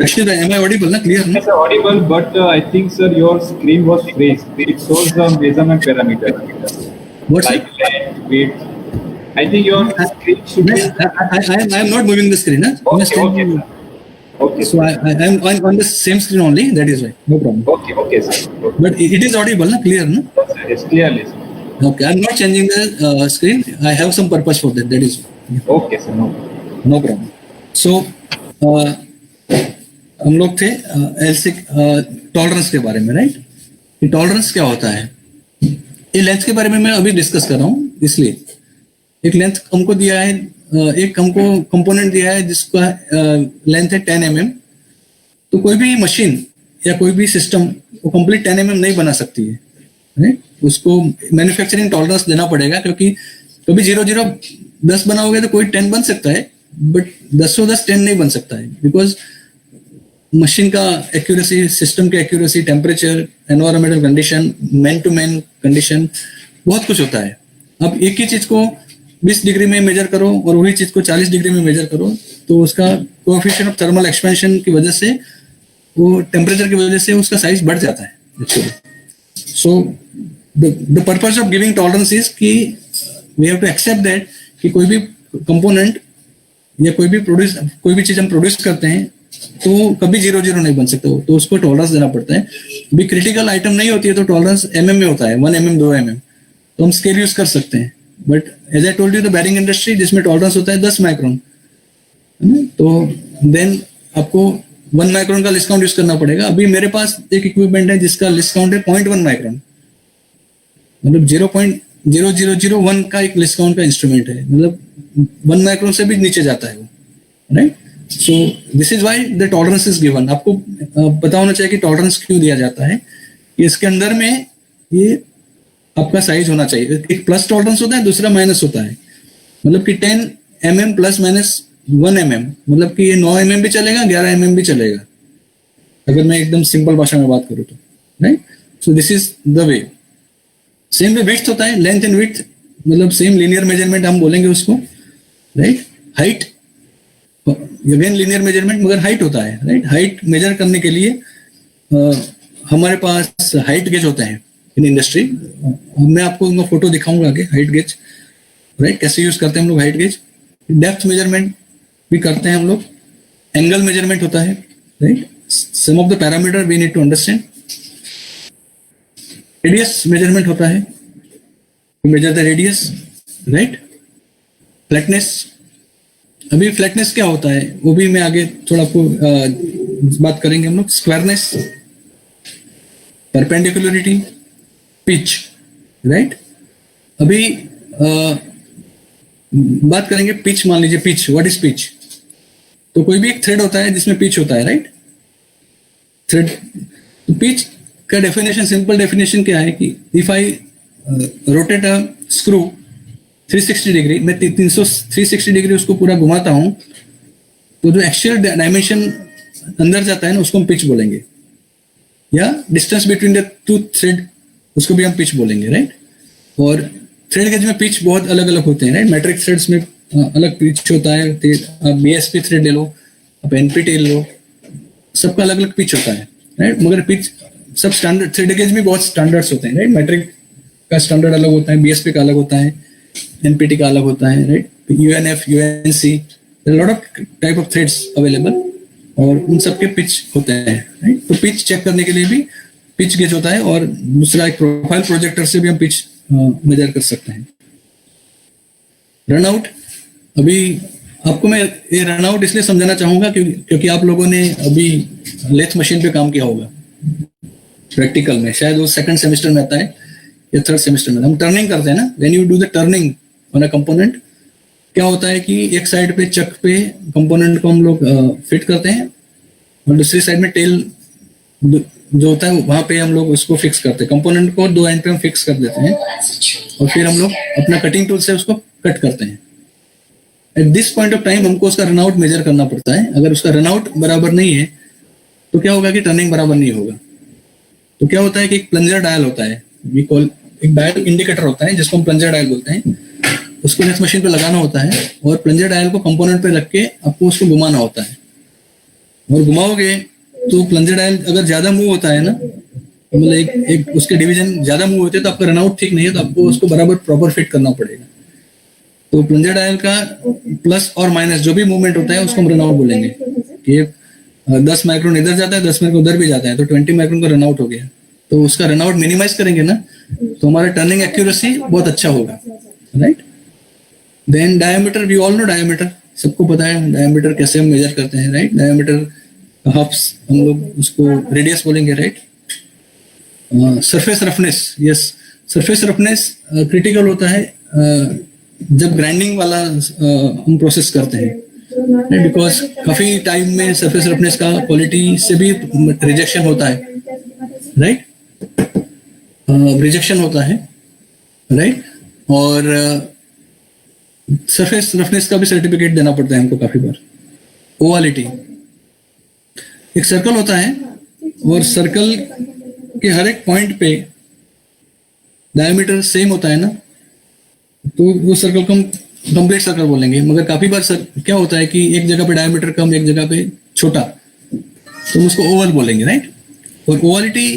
रक्षित भाई, एम आई ऑडिबल ना? क्लियर ना? Yes, sir, audible, but I think, sir, your screen was raised. It shows the measurement parameter. What's Like it? length, width. I think your screen should be. I am not moving the screen. Huh? Okay, sir. Okay, So I am on the same screen only. That is why. No problem. okay, sir. Okay. But it is audible, na? Clear, no? Yes, sir. Yes, clearly, sir. Okay. I'm not changing the screen. I have some purpose for that. That is Okay, sir. No. no problem. So हम लोग थे LC tolerance के बारे में, right. ये tolerance क्या होता है, ये लेंथ के बारे में मैं अभी डिस्कस कर रहा हूँ। इसलिए एक लेंथ हमको दिया है, एक हमको कंपोनेंट दिया है जिसका लेंथ है 10 mm। तो कोई भी मशीन या कोई भी सिस्टम वो कंप्लीट 10 mm नहीं बना सकती है, राइट। उसको मैन्युफैक्चरिंग टॉलरेंस देना पड़ेगा, क्योंकि कभी 10 बनाओगे तो कोई 10 बन सकता है, बट 10 नहीं बन सकता है, बिकॉज मशीन का एक्यूरेसी, सिस्टम की accuracy, temperature, environmental condition, man to man condition, बहुत कुछ होता है। अब एक ही चीज को 20 डिग्री में मेजर करो और वही चीज को 40 डिग्री में मेजर करो, तो उसका कोएफिशिएंट ऑफ थर्मल एक्सपेंशन की वजह से, वो टेम्परेचर की वजह से उसका साइज बढ़ जाता है actually. So the purpose of giving tolerance is कि we have to accept that कि कोई भी कंपोनेंट या कोई भी चीज हम प्रोड्यूस करते हैं तो कभी 0 नहीं बन सकता, तो उसको टॉलरेंस देना पड़ता है। अभी क्रिटिकल आइटम नहीं होती है तो टॉलरेंस mm में होता है, 1 mm 2 mm, तो हम स्केल यूज कर सकते हैं। But as I told you the bearing industry, जिसमें टॉलरेंस होता है 10 माइक्रोन, तो देन आपको 1 माइक्रोन का लिस्ट काउंट यूज करना पड़ेगा। अभी मेरे पास एक इक्विपमेंट है जिसका लिस्ट काउंट है 0.1 माइक्रोन, मतलब 0.0001 का एक लिस्ट काउंट का इंस्ट्रूमेंट है, मतलब 1 माइक्रोन से भी नीचे जाता है वो, right. So this is why the tolerance is given. आपको पता होना चाहिए कि टॉलरेंस क्यों दिया जाता है। इसके अंदर में ये आपका साइज होना चाहिए, एक प्लस टॉलरेंस होता है, दूसरा माइनस होता है। मतलब कि 10 mm प्लस माइनस 1 mm, मतलब कि ये 9 mm भी चलेगा, 11 mm भी चलेगा, अगर मैं एकदम सिंपल भाषा में बात करूँ तो, right. So this is the way. Same way width होता है, लेंथ एंड विड्थ, मतलब सेम लीनियर मेजरमेंट हम बोलेंगे उसको, right. Height again linear measurement, मगर हाइट होता है, राइट। हाइट मेजर करने के लिए हमारे पास हाइट गेज होते हैं इन इंडस्ट्री। मैं आपको उनका फोटो दिखाऊंगा आगे, हाइट गेज, राइट, कैसे यूज करते हैं हम लोग हाइट गेज। डेप्थ मेजरमेंट भी करते हैं हम लोग, एंगल मेजरमेंट होता है, right. Some of the parameter we need to understand. Radius measurement होता है, measure the radius, right. Flatness, अभी फ्लैटनेस क्या होता है वो भी मैं आगे थोड़ा आपको बात करेंगे हम लोग। Squareness, perpendicularity, pitch, right. अभी बात करेंगे पिच। मान लीजिए पिच, व्हाट इज पिच। तो कोई भी एक थ्रेड होता है जिसमें पिच होता है, राइट। थ्रेड, तो पिच का डेफिनेशन, सिंपल डेफिनेशन क्या है कि if I rotate a screw 360 degree, मैं 360 डिग्री उसको पूरा घुमाता हूं, तो जो एक्चुअल डायमेंशन अंदर जाता है ना, उसको हम पिच बोलेंगे। या distance between the two thread, उसको भी हम पिच बोलेंगे, राइट। और थ्रेड गेज में पिच बहुत अलग अलग होते हैं, राइट। मैट्रिक थ्रेड्स में अलग पिच होता है, आप BSP थ्रेड ले लो, आप NPT ले लो, सबका अलग अलग पिच होता है। राइट। मगर पिच सब स्टैंडर्ड, थ्रेड गेज में बहुत स्टैंडर्ड्स होते हैं, राइट। मैट्रिक का स्टैंडर्ड अलग होता है, बीएसपी का अलग होता है, एनपीटी का अलग होता है, right. UNF, UNC, lot of type of threads available, और उन सबके पिच होते हैं, राइट। तो पिच चेक करने के लिए भी पिच गेज होता है, और दूसरा एक प्रोफाइल प्रोजेक्टर से भी हम पिच मेजर कर सकते हैं। रनआउट, अभी आपको मैं ये रनआउट इसलिए समझाना चाहूंगा क्योंकि आप लोगों ने अभी लेथ मशीन पे काम किया होगा प्रैक्टिकल में, शायद वो सेकंड सेमेस्टर में आता है या थर्ड सेमेस्टर में। हम टर्निंग करते हैं ना, when you do the turning on a component, क्या होता है कि एक साइड पे चक पे कंपोनेंट को हम लोग फिट करते हैं, और दूसरी साइड में टेल जो होता है वहां पे हम लोग उसको फिक्स करते हैं। कंपोनेंट को दो एंड पे हम फिक्स कर देते हैं, और फिर हम लोग अपना कटिंग टूल से उसको कट करते हैं। At this point of time हमको उसका रनआउट मेजर करना पड़ता है। अगर उसका रनआउट बराबर नहीं है तो क्या होगा कि टर्निंग बराबर नहीं होगा। तो क्या होता है कि एक प्लंजर डायल होता है, वी कॉल, एक डायल इंडिकेटर होता है जिसको हम प्लंजर डायल बोलते हैं। उसको लेथ मशीन पे लगाना होता है, और प्लंजर डायल को कंपोनेंट पे रख के आपको उसको घुमाना होता है। और घुमाओगे तो प्लंजर डायल अगर ज्यादा मूव होता है ना, मतलब एक उसके डिवीजन ज्यादा मूव होते हैं, तो आपका रनआउट ठीक नहीं है, तो आपको उसको बराबर प्रॉपर फिट करना पड़ेगा। तो प्लंजर डायल का प्लस और माइनस जो भी मूवमेंट होता है उसको हम रनआउट बोलेंगे। कि 10 माइक्रोन इधर जाता है, 10 माइक्रोन उधर भी जाता है, तो 20 माइक्रोन का रनआउट हो गया। तो उसका रनआउट मिनिमाइज करेंगे ना, तो हमारा टर्निंग एक्यूरेसी बहुत अच्छा होगा, right. Then diameter, we all know diameter, सबको पता है डायमीटर कैसे हम मेजर करते हैं, राइट। डायमीटर हफ्स हम लोग उसको रेडियस बोलेंगे, right. Surface roughness, yes, surface roughness critical होता है जब ग्राइंडिंग वाला हम प्रोसेस करते हैं, बिकॉज काफी टाइम में सरफेस रफनेस का क्वालिटी से भी रिजेक्शन होता है, राइट। रिजेक्शन होता है, राइट। और सरफेस रफनेस का भी सर्टिफिकेट देना पड़ता है हमको काफी बार। ओवालिटी, एक सर्कल होता है, और सर्कल के हर एक पॉइंट पे डायमीटर सेम होता है ना, तो वो सर्कल को हम कंप्लीट सर्कल बोलेंगे। मगर काफी बार क्या होता है कि एक जगह पे डायमीटर कम, एक जगह पे छोटा, तो हम उसको ओवल बोलेंगे, राइट। और ओवालिटी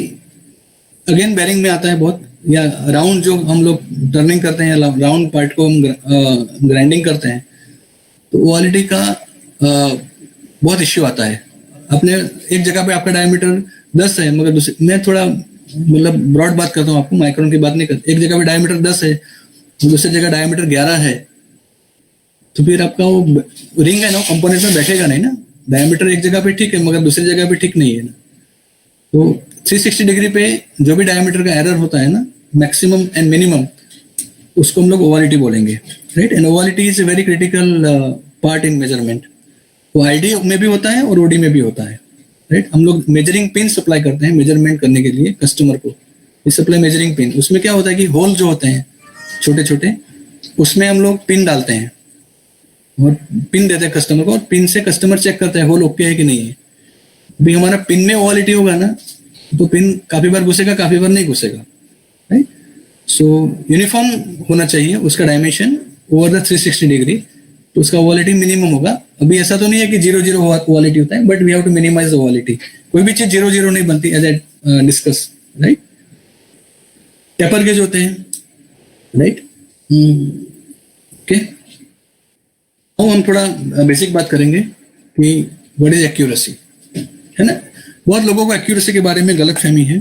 अगेन बेरिंग में आता है बहुत, या राउंड जो हम लोग टर्निंग करते हैं, राउंड पार्ट को हम ग्राइंडिंग करते हैं, तो ओवालिटी का बहुत इश्यू आता है। अपने एक जगह पे आपका डायमीटर 10 है, मगर दूसरी, मैं थोड़ा मतलब ब्रॉड बात करता हूँ, आपको माइक्रोन की बात नहीं करता। एक जगह पे डायमीटर 10 है, दूसरी जगह डायमीटर 11 है, तो फिर आपका वो रिंग है ना, कंपोनेंट में बैठेगा नहीं ना। डायमीटर एक जगह पे ठीक है, मगर दूसरी जगह पे ठीक नहीं है ना। तो 360 डिग्री पे जो भी डायमीटर का एरर होता है ना, मैक्सिमम एंड मिनिमम, उसको हम लोग ओवालिटी बोलेंगे, right. And ovality is a very critical part in measurement. वो आईडी में भी होता है और ओडी में भी होता है, राइट। हम लोग मेजरिंग पिन सप्लाई करते हैं मेजरमेंट करने के लिए कस्टमर को। ये सप्लाई मेजरिंग पिन, उसमें क्या होता है कि होल जो होते हैं छोटे छोटे, उसमें हम लोग पिन डालते हैं और पिन देते हैं कस्टमर को, और पिन से कस्टमर चेक करता है होल ओके है कि नहीं है। अभी हमारा पिन में ओवालिटी होगा ना, तो पिन काफी बार घुसेगा, काफी बार नहीं घुसेगा, राइट। सो यूनिफॉर्म होना चाहिए उसका डायमेंशन ओवर द 360 डिग्री, तो उसका ओवालिटी मिनिमम होगा। अभी ऐसा तो नहीं है कि 0-0 ओवालिटी होता है, but we have to minimize the ovality. कोई भी चीज 0-0 नहीं बनती, as I discuss, right. Taper gauge होते हैं, राइट, ओके। अब हम थोड़ा बेसिक बात करेंगे कि व्हाट इज एक्यूरेसी, है ना। बहुत लोगों को एक्यूरेसी के बारे में गलतफहमी है।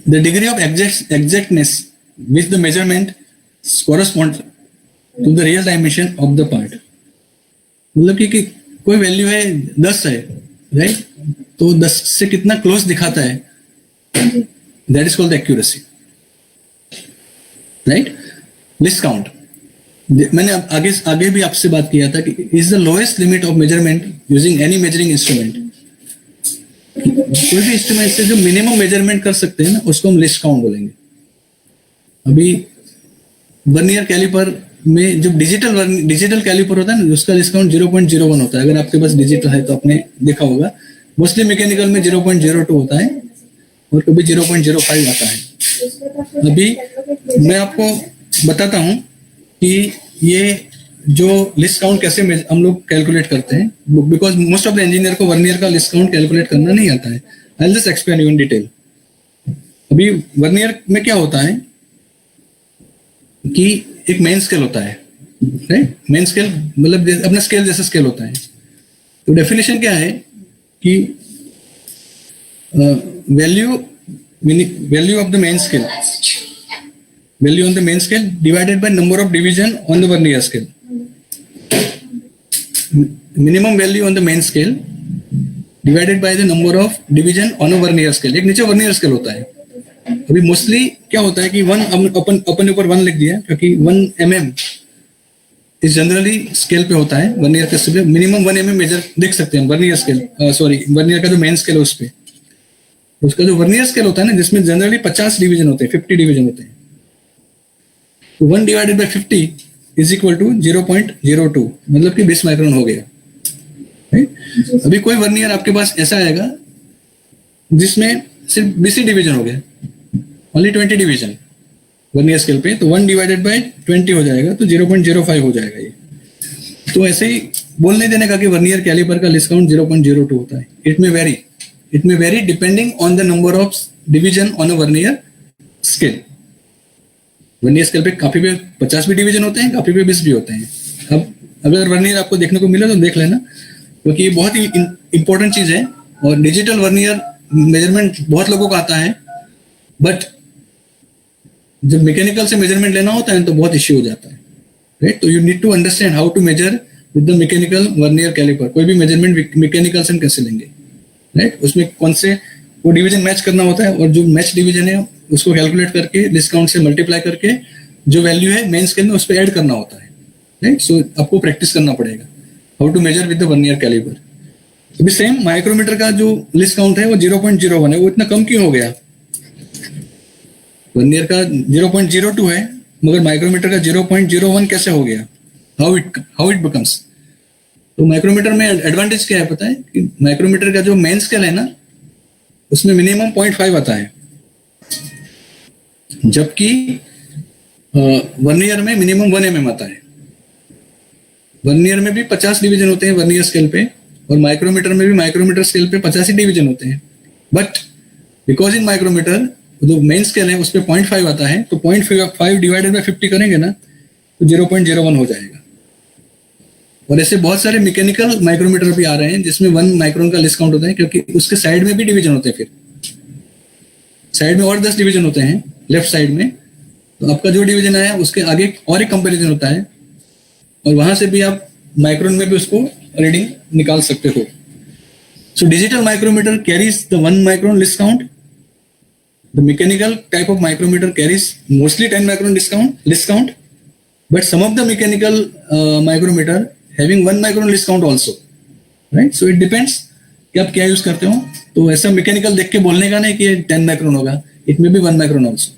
The degree of exactness which the measurement correspond to the real dimension of the part, मतलब कि कोई वैल्यू है 10 है, राइट, तो 10 से कितना क्लोज दिखाता है, that is called accuracy, right. List count, मैंने आगे भी आपसे बात किया था कि is the lowest limit of measurement using any measuring instrument. कोई भी इंस्ट्रूमेंट से जो मिनिमम मेजरमेंट कर सकते हैं ना, उसको हम लिस्ट काउंट बोलेंगे। अभी वर्नियर कैलिपर में जो डिजिटल कैलिपर होता है ना, उसका लिस्ट काउंट 0.01 होता है। अगर आपके पास डिजिटल है तो आपने देखा होगा। मोस्टली मैकेनिकल में 0.02 होता है, और कभी 0.05 आता है। अभी मैं आपको बताता हूं कि ये जो लिस्ट काउंट कैसे हम लोग कैलकुलेट करते हैं, because most of the engineer को वर्नियर का लिस्ट काउंट कैलकुलेट करना नहीं आता है. I just explain you in detail. अभी वर्नियर में क्या होता है कि एक मेन स्केल होता है, राइट. मेन स्केल मतलब अपना स्केल जैसा स्केल होता है. तो डेफिनेशन क्या है कि value of the main scale, value on the main scale divided by number of division on the vernier scale. Minimum value on the main scale divided by the number of division on a vernier scale. एक नीचे vernier scale होता है. अभी mostly क्या होता है कि अपन ऊपर 1 लिख दिया क्योंकि 1 mm इस जनरली स्केल पे होता है. वर्नियर के स्केल मिनिमम 1 mm मेजर देख सकते हैं. वर्नियर स्केल वर्नियर का जो मेन स्केल है उस पे, उसका जो वर्नियर स्केल होता है ना, जिसमें जनरली 50 डिवीजन होते हैं, 50 डिवीजन होते हैं. तो 1 divided by 50 is equal to 0.02, मतलब कि 20 माइक्रोन हो गया. right? अभी कोई वर्नियर आपके पास ऐसा आएगा जिसमें सिर्फ 20 डिवीजन हो गया, ओनली 20 डिवीजन वर्नियर स्केल पे, तो 1 डिवाइडेड बाई 20 हो जाएगा, तो 0.05 हो जाएगा ये. तो ऐसे ही बोल नहीं देने का कि वर्नियर कैलिपर का लिस्ट काउंट 0.02 होता है. It may very depending on the number of division on a vernier scale. Vernier scale पे काफी पे 50 भी डिवीजन होते हैं, काफी पे 20 भी होते हैं. अब अगर वर्नियर आपको देखने को मिले तो देख लेना, क्योंकि ये बहुत ही इंपॉर्टेंट चीज है. और डिजिटल वर्नियर मेजरमेंट बहुत लोगों को आता है, बट जब मैकेनिकल से मेजरमेंट लेना होता है तो बहुत इश्यू हो जाता है, राइट. तो you need to understand how to measure with the mechanical vernier caliper. कोई भी मेजरमेंट मैकेनिकल से हम कैसे लेंगे, राइट. उसमें कौन से वो डिवीजन मैच करना होता है, और जो मैच डिवीजन है उसको कैलकुलेट करके डिस्काउंट से मल्टीप्लाई करके जो वैल्यू है मेन स्केल में उस पर ऐड करना होता है, राइट. सो आपको प्रैक्टिस करना पड़ेगा how to measure with the vernier caliper. अभी सेम माइक्रोमीटर का जो लिस्ट काउंट है वो 0.01 है. वो इतना कम क्यों हो गया? वर्नियर का 0.02 है, मगर माइक्रोमीटर का 0.01 कैसे हो गया? How it becomes. तो माइक्रोमीटर में एडवांटेज क्या है पता है कि माइक्रोमीटर का जो मेन स्केल है ना, उसमें मिनिमम 0.5 आता है, जबकि वर्नियर में मिनिमम 1 mm आता है. वर्नियर में भी 50 डिवीजन होते हैं वर्नियर स्केल पे, और माइक्रोमीटर में भी माइक्रोमीटर स्केल पे 85 डिवीजन होते हैं. बट बिकॉज इन माइक्रोमीटर जो मेन स्केल है उस पर 0.5 आता है, तो 0.5 डिवाइडेड बाई 50 करेंगे ना तो 0.01 हो जाएगा. और ऐसे बहुत सारे मैकेनिकल माइक्रोमीटर भी आ रहे हैं जिसमें 1 माइक्रोन का लिस्ट काउंट होता है, क्योंकि उसके साइड में भी डिवीजन होते हैं. फिर साइड में और 10 डिवीजन होते हैं लेफ्ट साइड में, तो आपका जो डिवीजन आया उसके आगे और एक कंपैरिजन होता है, और वहां से भी आप माइक्रोन में भी उसको रीडिंग निकाल सकते हो. So digital micrometer carries the 1 micron least count. The mechanical type of micrometer carries mostly 10 micron least count, but some of the mechanical micrometer having 1 micron list count also, right. So it depends कि आप क्या use करते हो. तो ऐसा mechanical देख के बोलने का नहीं कि 10 माइक्रोन होगा, it may be 1 micron also,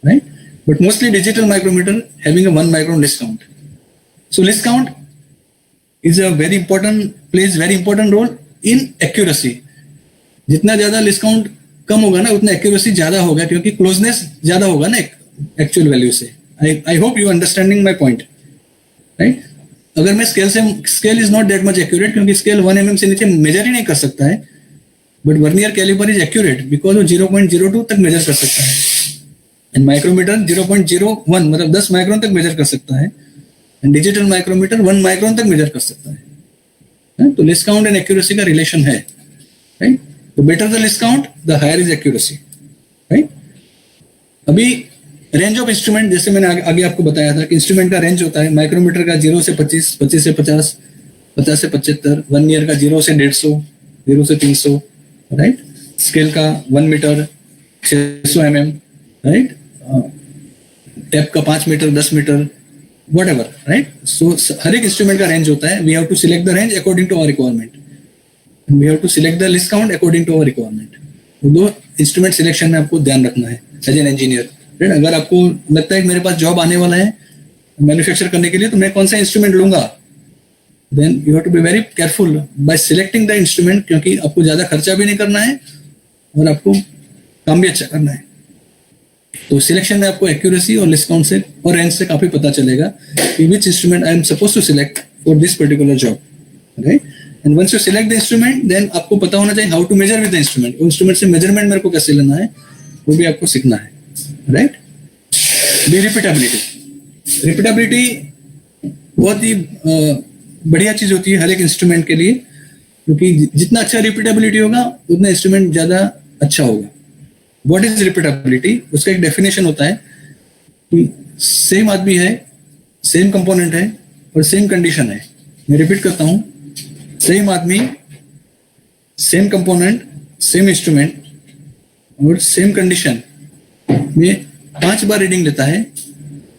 right. But mostly digital micrometer having a 1 micron least count. So least count is a very important, plays very important role in accuracy. जितना ज्यादा लिस्ट काउंट कम होगा ना उतना accuracy ज्यादा होगा, क्योंकि closeness ज्यादा होगा ना एक्चुअल वैल्यू से. I hope you understanding my point, right? अगर मैं scale is not that much accurate, क्योंकि स्केल 1 mm से नीचे मेजर ही नहीं कर सकता है, but vernier caliper is accurate because वो 0.02 तक मेजर कर सकता है, एंड माइक्रोमीटर 0.01 मतलब 10 माइक्रोन तक मेजर कर सकता है, एंड डिजिटल माइक्रोमीटर 1 माइक्रोन तक मेजर कर सकता है. तो लिस्ट काउंट एंड एक्यूरेसी का रिलेशन है, राइट. तो better the least count the higher is accuracy, right. अभी रेंज ऑफ इंस्ट्रूमेंट, जैसे मैंने आगे आपको बताया था कि इंस्ट्रूमेंट का रेंज होता है. माइक्रोमीटर का 0 से 25, 25 से 50, 50 से 75. वर्नियर का 0 से 150, 0 से 300, राइट. स्केल का 1 मीटर, 600 mm, राइट. टेप का 5 meter, 10 meter, whatever, right. So हर एक इंस्ट्रूमेंट का रेंज होता है. We have to select the range according to our requirement, and we have to select the least count according to our requirement. दो instrument selection में आपको ध्यान रखना है एज एन इंजीनियर. अगर आपको लगता है कि मेरे पास जॉब आने वाला है मैन्युफैक्चर करने के लिए, तो मैं कौन सा इंस्ट्रूमेंट लूंगा, then you have to be very careful by selecting the instrument, क्योंकि आपको ज्यादा खर्चा भी नहीं करना है और आपको काम भी अच्छा करना है, तो सिलेक्शन में आपको एक्यूरेसी और लिस्ट काउंट से और रेंज से काफी पता चलेगा कि which instrument I am suppose to select for this particular job, right? And once you select the instrument, then आपको पता होना चाहिए how to measure with the instrument. Instrument से मेजरमेंट मेरे को कैसे लेना है वो भी आपको सीखना है, राइट? दी रिपीटेबिलिटी. रिपीटेबिलिटी बहुत ही बढ़िया चीज होती है हर एक इंस्ट्रूमेंट के लिए, क्योंकि जितना अच्छा रिपीटेबिलिटी होगा उतना इंस्ट्रूमेंट ज्यादा अच्छा होगा. What is repeatability? उसका एक डेफिनेशन होता है कि सेम आदमी है, सेम कंपोनेंट है और सेम कंडीशन है. मैं रिपीट करता हूं, सेम आदमी, सेम कंपोनेंट, सेम इंस्ट्रूमेंट और सेम कंडीशन में 5 बार रीडिंग लेता है,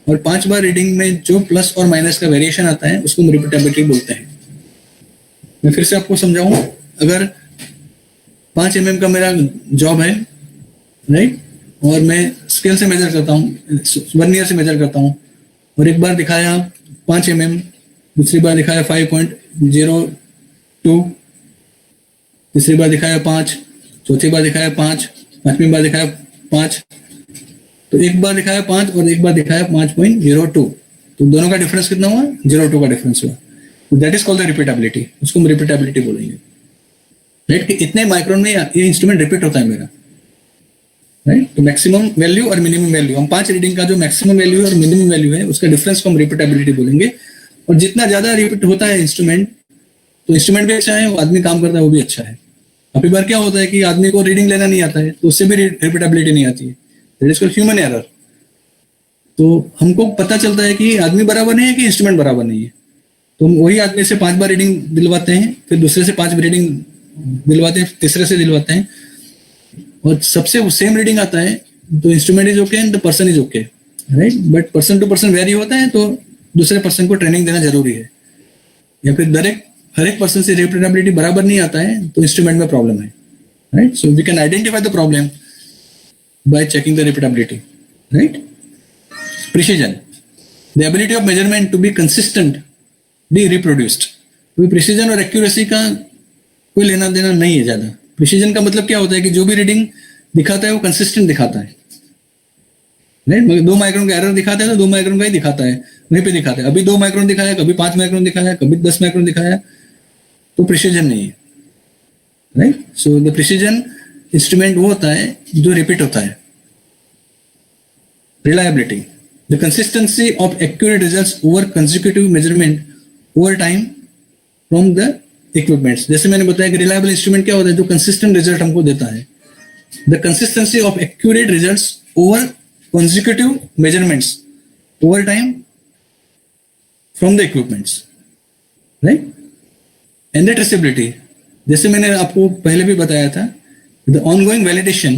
और 5 बार रीडिंग में जो प्लस और माइनस का वेरिएशन आता है उसको हम रिपीटेबिलिटी बोलते हैं. मैं फिर से आपको समझाऊं, अगर 5 mm का मेरा जॉब है, राइट, और मैं स्केल से मेजर करता हूँ, वर्नियर से मेजर करता हूँ, और एक बार दिखाया 5 mm, दूसरी बार दिखाया 5.02, तीसरी बार दिखाया 5, चौथी बार दिखाया 5, पांचवी बार दिखाया 5, तो एक बार दिखाया 5 और एक बार दिखाया 5.02, तो दोनों का डिफरेंस कितना हुआ? 0.2 का डिफरेंस हुआ. तो that is called the repeatability. उसको हम रिपीटेबिलिटी बोलेंगे, राइट? कि इतने माइक्रोन में ये इंस्ट्रूमेंट रिपीट होता है मेरा, राइट? तो मैक्सिमम वैल्यू और मिनिमम वैल्यू, हम 5 रीडिंग का जो मैक्सिमम वैल्यू है और मिनिमम वैल्यू है उसका डिफरेंस को हम रिपीटेबिलिटी बोलेंगे. और जितना ज्यादा रिपीट होता है इंस्ट्रूमेंट, तो इंस्ट्रूमेंट भी अच्छा है, वो आदमी काम करता है वो भी अच्छा है. काफी बार क्या होता है कि आदमी को रीडिंग लेना नहीं आता है, तो उससे भी रिपीटेबिलिटी नहीं आती है. That is called human error. तो हमको पता चलता है कि आदमी बराबर नहीं है कि इंस्ट्रूमेंट बराबर नहीं है, तो हम वही आदमी से 5 बार रीडिंग दिलवाते हैं, फिर दूसरे से 5 रीडिंग दिलवाते हैं, तीसरे से दिलवाते हैं, और सबसे सेम रीडिंग आता है तो instrument is okay and the person is okay, right? But person to person vary होता है, तो दूसरे पर्सन को ट्रेनिंग देना जरूरी है. या फिर हर एक पर्सन से रिपीटेबिलिटी बराबर नहीं आता है तो इंस्ट्रूमेंट में प्रॉब्लम है, right? So we can identify the problem by checking the repeatability, right? Precision, the ability of measurement to be consistent be reproduced. तो प्रिसीजन और एक्यूरेसी का कोई लेना देना नहीं है ज्यादा. प्रिसीजन का मतलब क्या होता है कि जो भी रीडिंग दिखाता है वो कंसिस्टेंट दिखाता है, राइट? मगर 2 माइक्रोन का एरर दिखाता है तो 2 माइक्रोन का ही दिखाता है, वहीं पे दिखाता है. अभी 2 माइक्रोन दिखाया, कभी 5 माइक्रोन दिखाया, कभी 10 माइक्रोन दिखाया, तो प्रिसीजन नहीं है, right? So the precision instrument वो होता है जो रिपीट होता है. Reliability, the consistency of accurate results over consecutive measurement over time from the equipments. जैसे मैंने बताया कि रिलायबल इंस्ट्रूमेंट क्या होता है? जो कंसिस्टेंट रिजल्ट हमको देता है. The consistency of accurate results over consecutive measurements over time from the equipments, right? And the traceability, जैसे मैंने आपको पहले भी बताया था, the ongoing validation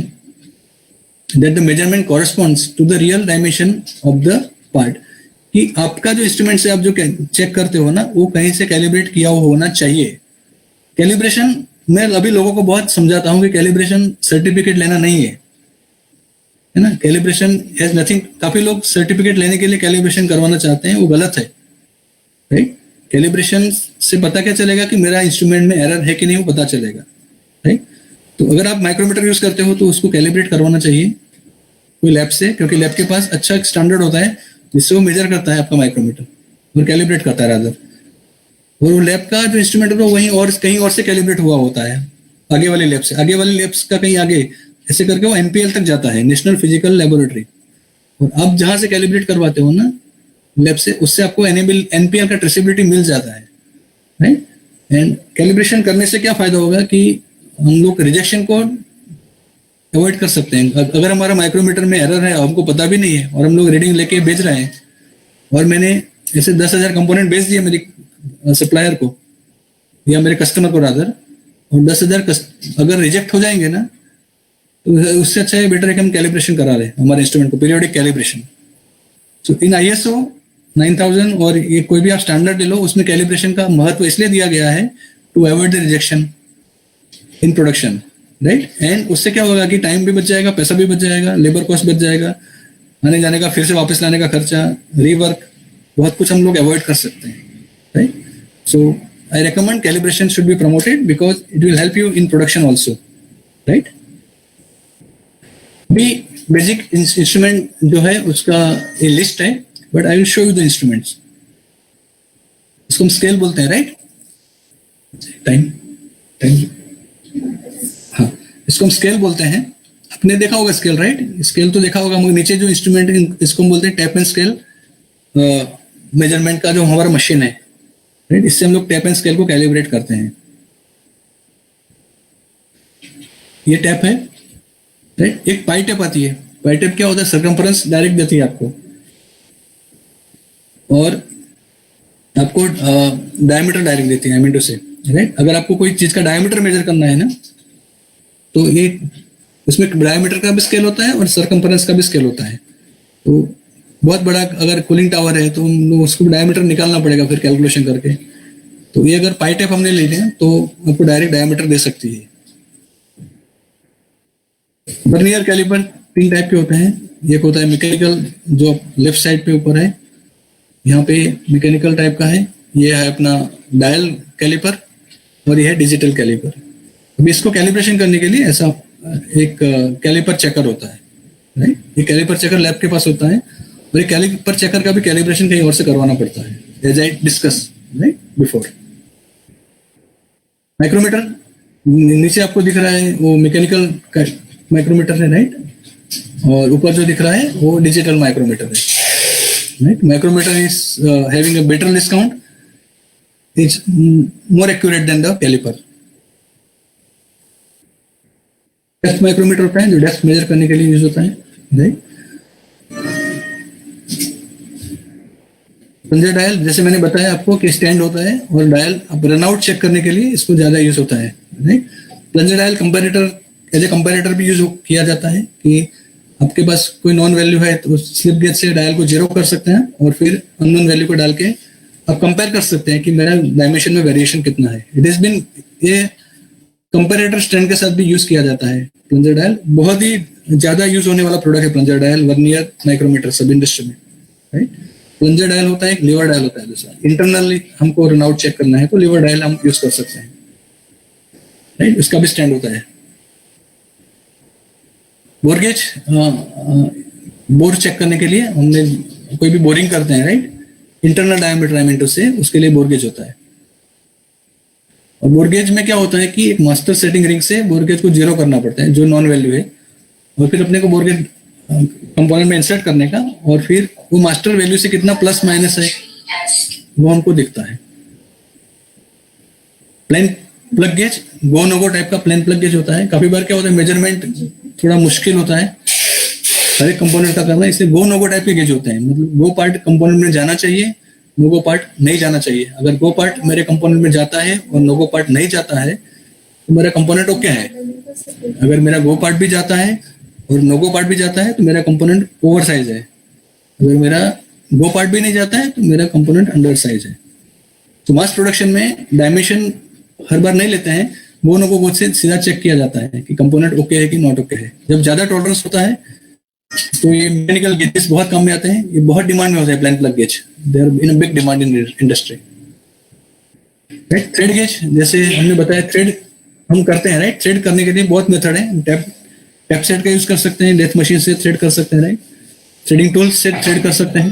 that the measurement corresponds to the real dimension of the part, कि आपका जो इंस्ट्रूमेंट से आप जो चेक करते हो ना, वो कहीं से कैलिब्रेट किया होना चाहिए. कैलिब्रेशन मैं अभी लोगों को बहुत समझाता हूँ कि कैलिब्रेशन सर्टिफिकेट लेना नहीं है ना. Calibration has nothing. काफी लोग सर्टिफिकेट लेने के लिए कैलिब्रेशन करवाना चाहते हैं, वो गलत है, राइट? कैलिब्रेशन से पता क्या चलेगा कि मेरा इंस्ट्रूमेंट में एरर है कि नहीं, वो पता चलेगा, राइट? तो अगर आप माइक्रोमीटर यूज करते हो तो उसको कैलिब्रेट करवाना चाहिए कोई लैब से, क्योंकि लैब के पास अच्छा स्टैंडर्ड होता है जिससे वो मेजर करता है आपका माइक्रोमीटर और कैलिब्रेट करता है रादर. और वो लैब का जो इंस्ट्रूमेंट होता है वहीं और कहीं और से कैलिब्रेट हुआ होता है, आगे वाली लैब से. आगे वाली लैब्स का कहीं आगे, ऐसे करके वो एनपीएल तक जाता है, नेशनल फिजिकल लेबोरेटरी. और आप जहां से कैलिब्रेट करवाते हो ना लैब से, उससे आपको एनपीएल का ट्रेसेबिलिटी मिल जाता है, राइट? एंड कैलिब्रेशन करने से क्या फायदा होगा कि हम लोग रिजेक्शन को अवॉइड कर सकते हैं. अगर हमारा माइक्रोमीटर में एरर है, हमको पता भी नहीं है, और हम लोग रीडिंग लेके भेज रहे हैं, और मैंने ऐसे 10,000 कंपोनेंट भेज दिए मेरी सप्लायर को या मेरे कस्टमर को रादर, और 10,000 अगर रिजेक्ट हो जाएंगे ना, तो उससे अच्छा है बेटर है कि हम कैलिब्रेशन करा रहे हमारे इंस्ट्रूमेंट को, पीरियोडिक कैलिब्रेशन. सो इन आईएसओ 9000 और ये कोई भी आप स्टैंडर्ड ले लो, उसमें कैलिब्रेशन का महत्व इसलिए दिया गया है to avoid the rejection in production, right? And उससे क्या होगा कि टाइम भी बच जाएगा, पैसा भी बच जाएगा, लेबर कॉस्ट बच जाएगा, आने जाने का, फिर से वापस लाने का खर्चा, रीवर्क, बहुत कुछ हम लोग अवॉइड कर सकते हैं, right? So I recommend calibration should be promoted because it will help you in production also, right? Be basic instrument जो है उसका ये लिस्ट है, but I will show you the instruments. इसको हम स्केल बोलते हैं, राइट? टाइम हाँ, इसको हम स्केल बोलते हैं। आपने देखा होगा स्केल, राइट? स्केल तो देखा होगा, मगर नीचे जो इंस्ट्रूमेंट इसको हम बोलते हैं टैप एंड स्केल मेजरमेंट का जो हमारा मशीन है, राइट? इससे हम लोग टैप एंड स्केल को कैलिब्रेट करते हैं। ये टैप है, राइट? एक पाई टैप आती है। पाई टैप क्या होता है? सर्कमफ्रेंस डायरेक्ट देती है आपको, और आपको डायमीटर डायरेक्ट देती है, आई मीन टू से, राइट? अगर आपको कोई चीज का डायमीटर मेजर करना है ना, तो ये उसमें डायमीटर का भी स्केल होता है और सर्कमफ्रेंस का भी स्केल होता है। तो बहुत बड़ा अगर कूलिंग टावर है तो हम लोग उसको डायमीटर निकालना पड़ेगा फिर कैलकुलेशन करके। तो ये अगर पाई टैप हमने ले लिया तो आपको डायरेक्ट डायमीटर दे सकती है। वर्नियर कैलिपर 3 टाइप के होते हैं। एक होता है मैकेनिकल, जो लेफ्ट साइड पे ऊपर है, यहाँ पे मैकेनिकल टाइप का है। ये है अपना डायल कैलिपर, और ये है डिजिटल कैलिपर। अभी इसको कैलिब्रेशन करने के लिए ऐसा एक कैलिपर चेकर होता है, राइट? ये कैलिपर चेकर लैब के पास होता है, और ये कैलिपर चेकर का भी कैलिब्रेशन कहीं और से करवाना पड़ता है, as I discuss right before. Micrometer नीचे आपको दिख रहा है वो मैकेनिकल माइक्रोमीटर है, राइट? और ऊपर जो दिख रहा है वो डिजिटल माइक्रोमीटर है, right? Micrometer is having a better discount, is more accurate then the caliper. Depth micrometer होता है जो डेप्थ मेजर करने के लिए यूज होता है, राइट? प्लंजर डायल जैसे मैंने बताया आपको कि स्टैंड होता है, और डायल अब रनआउट चेक करने के लिए इसको ज्यादा यूज होता है, right? Plunger dial comparator, as a comparator भी यूज किया जाता है कि आपके पास कोई नॉन वैल्यू है तो स्लिप गेज से डायल को जीरो कर सकते हैं, और फिर अननोन वैल्यू को डाल के आप कंपेयर कर सकते हैं कि मेरा डायमेंशन में वेरिएशन कितना है। इट इज बीन, ये कंपैरेटर स्टैंड के साथ भी यूज किया जाता है। प्लंजर डायल बहुत ही ज्यादा यूज होने वाला प्रोडक्ट है, प्लंजर डायल, वर्नियर, माइक्रोमीटर सब इंडस्ट्री में, राइट? प्लंजर डायल होता है, एक लीवर डायल होता है दूसरा। इंटरनली हमको रनआउट चेक करना है तो लीवर डायल हम यूज कर सकते हैं, राइट? उसका भी स्टैंड होता है। बोर गेज, बोर चेक करने के लिए हमने कोई भी बोरिंग करते हैं, right? Internal diameter I mean to say, उसके लिए बोर गेज होता है। और बोर गेज में क्या होता है कि एक मास्टर सेटिंग रिंग से बोर गेज को जीरो करना पड़ता है जो नॉन वैल्यू है, और फिर अपने को बोर गेज कंपोनेंट में इंसर्ट करने का, और फिर वो मास्टर वैल्यू से कितना प्लस माइनस है वो हमको दिखता है। Plain plug gauge, go no go type का प्लेन प्लग गेज होता है। काफी बार क्या होता है, मेजरमेंट थोड़ा मुश्किल होता है हर एक कंपोनेंट का करना, इसलिए गो नो गो टाइप के गेज होते हैं। मतलब गो पार्ट कंपोनेंट में जाना चाहिए, नो गो पार्ट नहीं जाना चाहिए। अगर गो पार्ट मेरे कंपोनेंट में जाता है और नो गो पार्ट नहीं जाता है तो मेरा कंपोनेंट ओके है। अगर मेरा गो पार्ट भी जाता है और नो गो पार्ट भी जाता है तो मेरा कंपोनेंट ओवर साइज है। अगर मेरा गो पार्ट भी नहीं जाता है तो मेरा कंपोनेंट अंडर साइज है। तो मास प्रोडक्शन में डायमेंशन हर बार नहीं लेते हैं, गो नो गो से सीधा चेक किया जाता है कि कंपोनेंट ओके है कि नॉट ओके है। जब ज्यादा टॉलरेंस होता है तो ये मैकेनिकल गेजेस बहुत कम में आते हैं, ये बहुत डिमांड में होते हैं। Plain plug gauge, they are in a big demand in industry, right? Thread gauge, जैसे हमने बताया थ्रेड हम करते हैं, राइट? थ्रेड करने के लिए बहुत मेथड है। टैप सेट का यूज कर सकते हैं, डेथ मशीन से थ्रेड कर सकते हैं, राइट? थ्रेडिंग टूल से थ्रेड कर सकते हैं,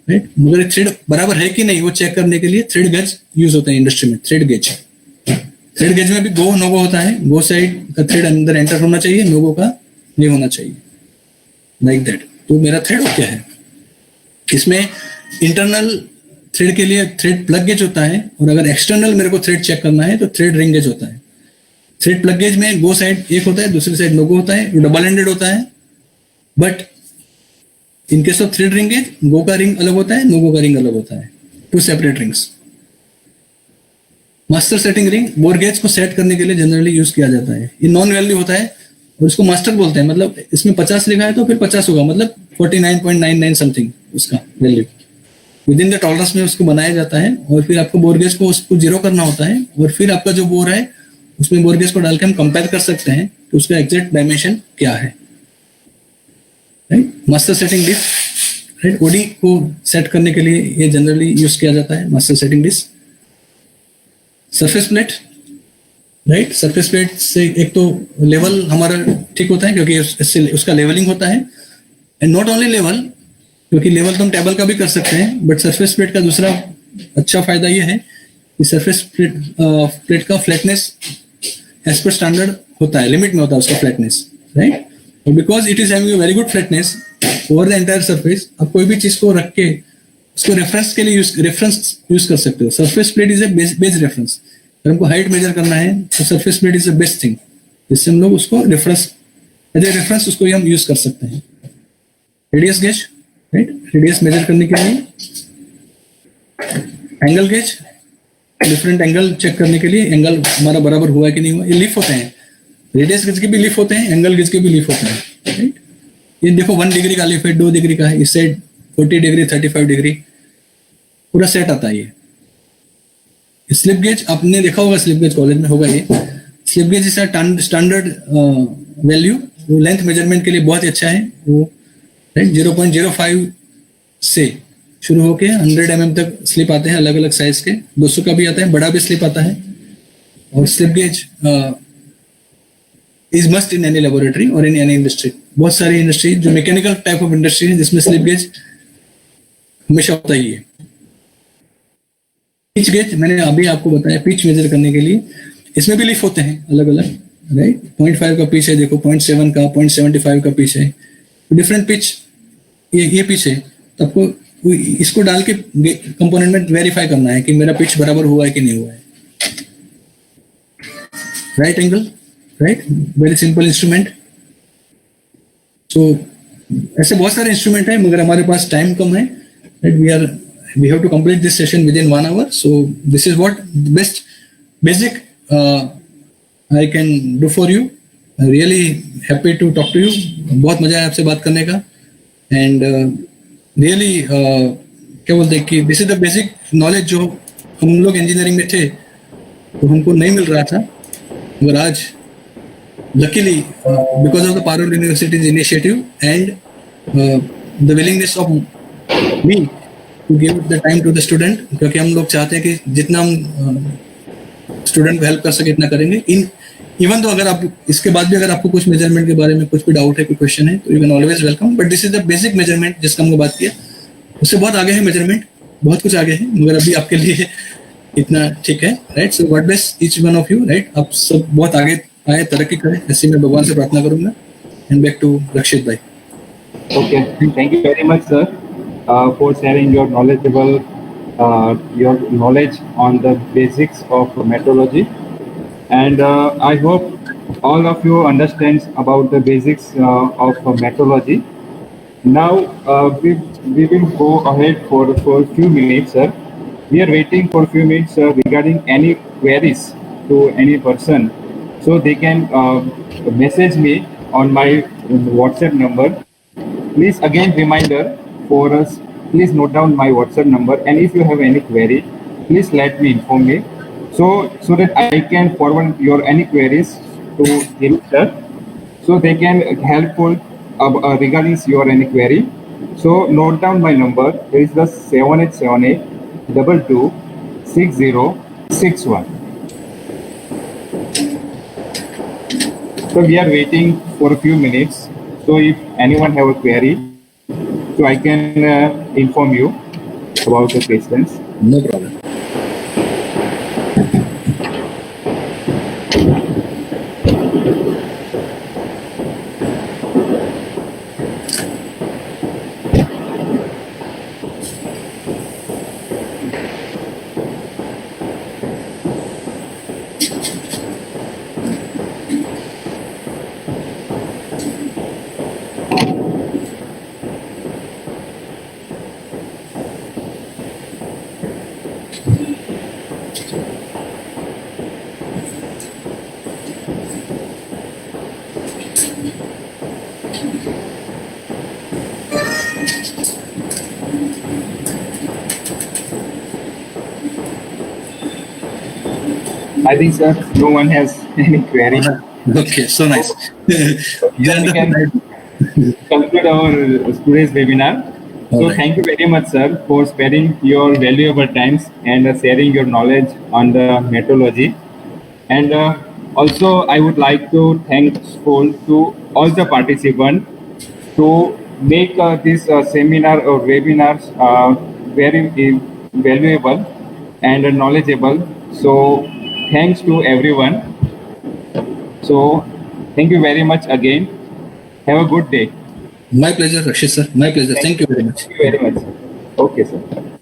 राइट? मगर थ्रेड बराबर है कि नहीं वो चेक करने के लिए थ्रेड गेज यूज होते हैं इंडस्ट्री में। थ्रेड गेज, थ्रेड गेज में भी गो नो गो होता है। गो साइड का थ्रेड अंदर एंटर होना चाहिए, नो गो का नहीं होना चाहिए, लाइक दैट। तो मेरा थ्रेड क्या है, इसमें इंटरनल थ्रेड के लिए थ्रेड प्लग गेज होता है, और अगर एक्सटर्नल मेरे को थ्रेड चेक करना है तो थ्रेड रिंग गेज होता है। थ्रेड प्लग गेज में गो साइड एक होता है, दूसरी साइड नो गो होता है, डबल एंडेड होता है। But in case of thread ring gauge, go का रिंग अलग होता है, नो गो का रिंग अलग होता है, 2 separate rings. Master setting ring bore gauge को सेट करने के लिए जनरली यूज किया जाता है। ये नॉन वैल्यू होता है और इसको मास्टर बोलते हैं। मतलब इसमें 50 लिखा है तो फिर 50 होगा, मतलब 49.99 समथिंग उसका value with in the tolerance में उसको बनाया जाता है। और फिर आपको बोर गेज को उसको जीरो करना होता है, और फिर आपका जो बोर है उसमें बोर गेज को डाल के हम कंपेयर कर सकते हैं कि उसका एग्जैक्ट डायमेंशन क्या है, right? Master setting disc, right? OD को सेट करने के लिए ये जनरली यूज किया जाता है, master setting disc. Surface plate, right? Surface plate से एक तो लेवल हमारा ठीक होता है, क्योंकि इससे उसका लेवलिंग होता है। एंड नॉट ओनली लेवल, क्योंकि लेवल तो हम टेबल का भी कर सकते हैं, बट सरफेस प्लेट का दूसरा अच्छा फायदा यह है कि सरफेस प्लेट का फ्लैटनेस एज पर स्टैंडर्ड होता है, लिमिट में होता है उसका फ्लैटनेस, राइट। और because it is having very good flatness over the entire surface, आप कोई भी चीज को रख के उसको रेफरेंस के लिए यूज कर सकते हो। Surface plate is a base reference. अगर हमको हाइट मेजर करना है तो surface plate is the best thing, जिससे हम लोग उसको रेफरेंस एज ए रेफरेंस उसको हम यूज कर सकते हैं। Radius gauge, right, radius measure करने के लिए। Angle gauge, different angle check करने के लिए, एंगल हमारा बराबर हुआ है कि नहीं हुआ। ये लीफ होते हैं, रेडियस गेज के भी लीफ होते हैं, एंगल गेज के भी लीफ होते हैं, राइट। ये देखो 1 डिग्री का लीफ है, 2 डिग्री का है, इस साइड 40 डिग्री, 35 डिग्री, पूरा सेट आता है ये। स्लिप गेज आपने देखा होगा, स्लिप गेज कॉलेज में होगा। ये स्लिप गेज इस स्टैंडर्ड वैल्यू, वो लेंथ मेजरमेंट के लिए बहुत ही अच्छा है वो, राइट। 0.05 से शुरू होके 100 mm तक स्लिप आते हैं, अलग अलग साइज के। 200 का भी आता है, बड़ा भी स्लिप आता है। और slip gauge is must in any laboratory और इन एनी इंडस्ट्री। बहुत सारी इंडस्ट्री जो मैकेनिकल टाइप ऑफ इंडस्ट्री है जिसमें स्लिप गेज हमेशा होता ही है। पिच गेज मैंने अभी आपको बताया, पिच मेजर करने के लिए इसमें भी लीफ होते हैं अलग अलग, राइट। 0.5 का पिच है, देखो 0.7 का, 0.75 का पिच है, डिफरेंट पिच ये पिच है। तो आपको इसको डाल के कंपोनेंट में वेरीफाई करना है कि मेरा पिच बराबर हुआ है कि नहीं हुआ है। Right angle, right, very simple instrument. So ऐसे बहुत सारे इंस्ट्रूमेंट है, मगर हमारे पास टाइम कम है, right. we have to complete this session within 1 hour, so this is what best basic I can do for you. Really happy to talk to you. बहुत मजा आया आपसे बात करने का। and really क्या बोलते हैं कि this is the basic knowledge जो हम लोग इंजीनियरिंग में थे तो हमको नहीं मिल रहा था, मगर आज luckily because of the Parul University's initiative and the willingness of me to give the time to the student, क्योंकि हम लोग चाहते हैं कि जितना हम स्टूडेंट को हेल्प कर सके इतना करेंगे। इवन तो अगर आप इसके बाद भी अगर आपको कुछ मेजरमेंट के बारे में कुछ भी डाउट है, कोई क्वेश्चन है, तो you can always welcome. But this is the basic measurement जिसका हमने बात किया, उससे बहुत आगे है मेजरमेंट, बहुत कुछ आगे है, मगर अभी आपके लिए इतना ठीक है, right. So God bless each one of you, right. आप सब बहुत आगे आए, तरक्की करें, ऐसे मैं भगवान से प्रार्थना करूंगा। एंड बैक टू रक्षित भाई। Okay, thank you very much, sir, for sharing your knowledge on the basics of metrology, and I hope all of you understands about the basics of metrology. Now we will go ahead for a few minutes, sir. We are waiting for a few minutes regarding any queries to any person, so they can message me on my WhatsApp number. Please, again, reminder for us, please note down my WhatsApp number, and if you have any query, please let me inform me, so that I can forward your any queries to him, sir, so they can helpful regarding your any query. So note down my number. There is the 7878 22 6061. So we are waiting for a few minutes. So if anyone have a query, so I can inform you about the questions. No problem. I think, sir, no one has any query. Okay, so nice. Then we can conclude our today's webinar. So Alright. thank you very much, sir, for sparing your valuable times and sharing your knowledge on the metrology. And Also, I would like to thankful to all the participants to make this seminar or webinars very valuable and knowledgeable. So, thanks to everyone. So, thank you very much again. Have a good day. My pleasure, Rakshit sir. My pleasure. Thank you very much. Thank you very much. Okay, sir.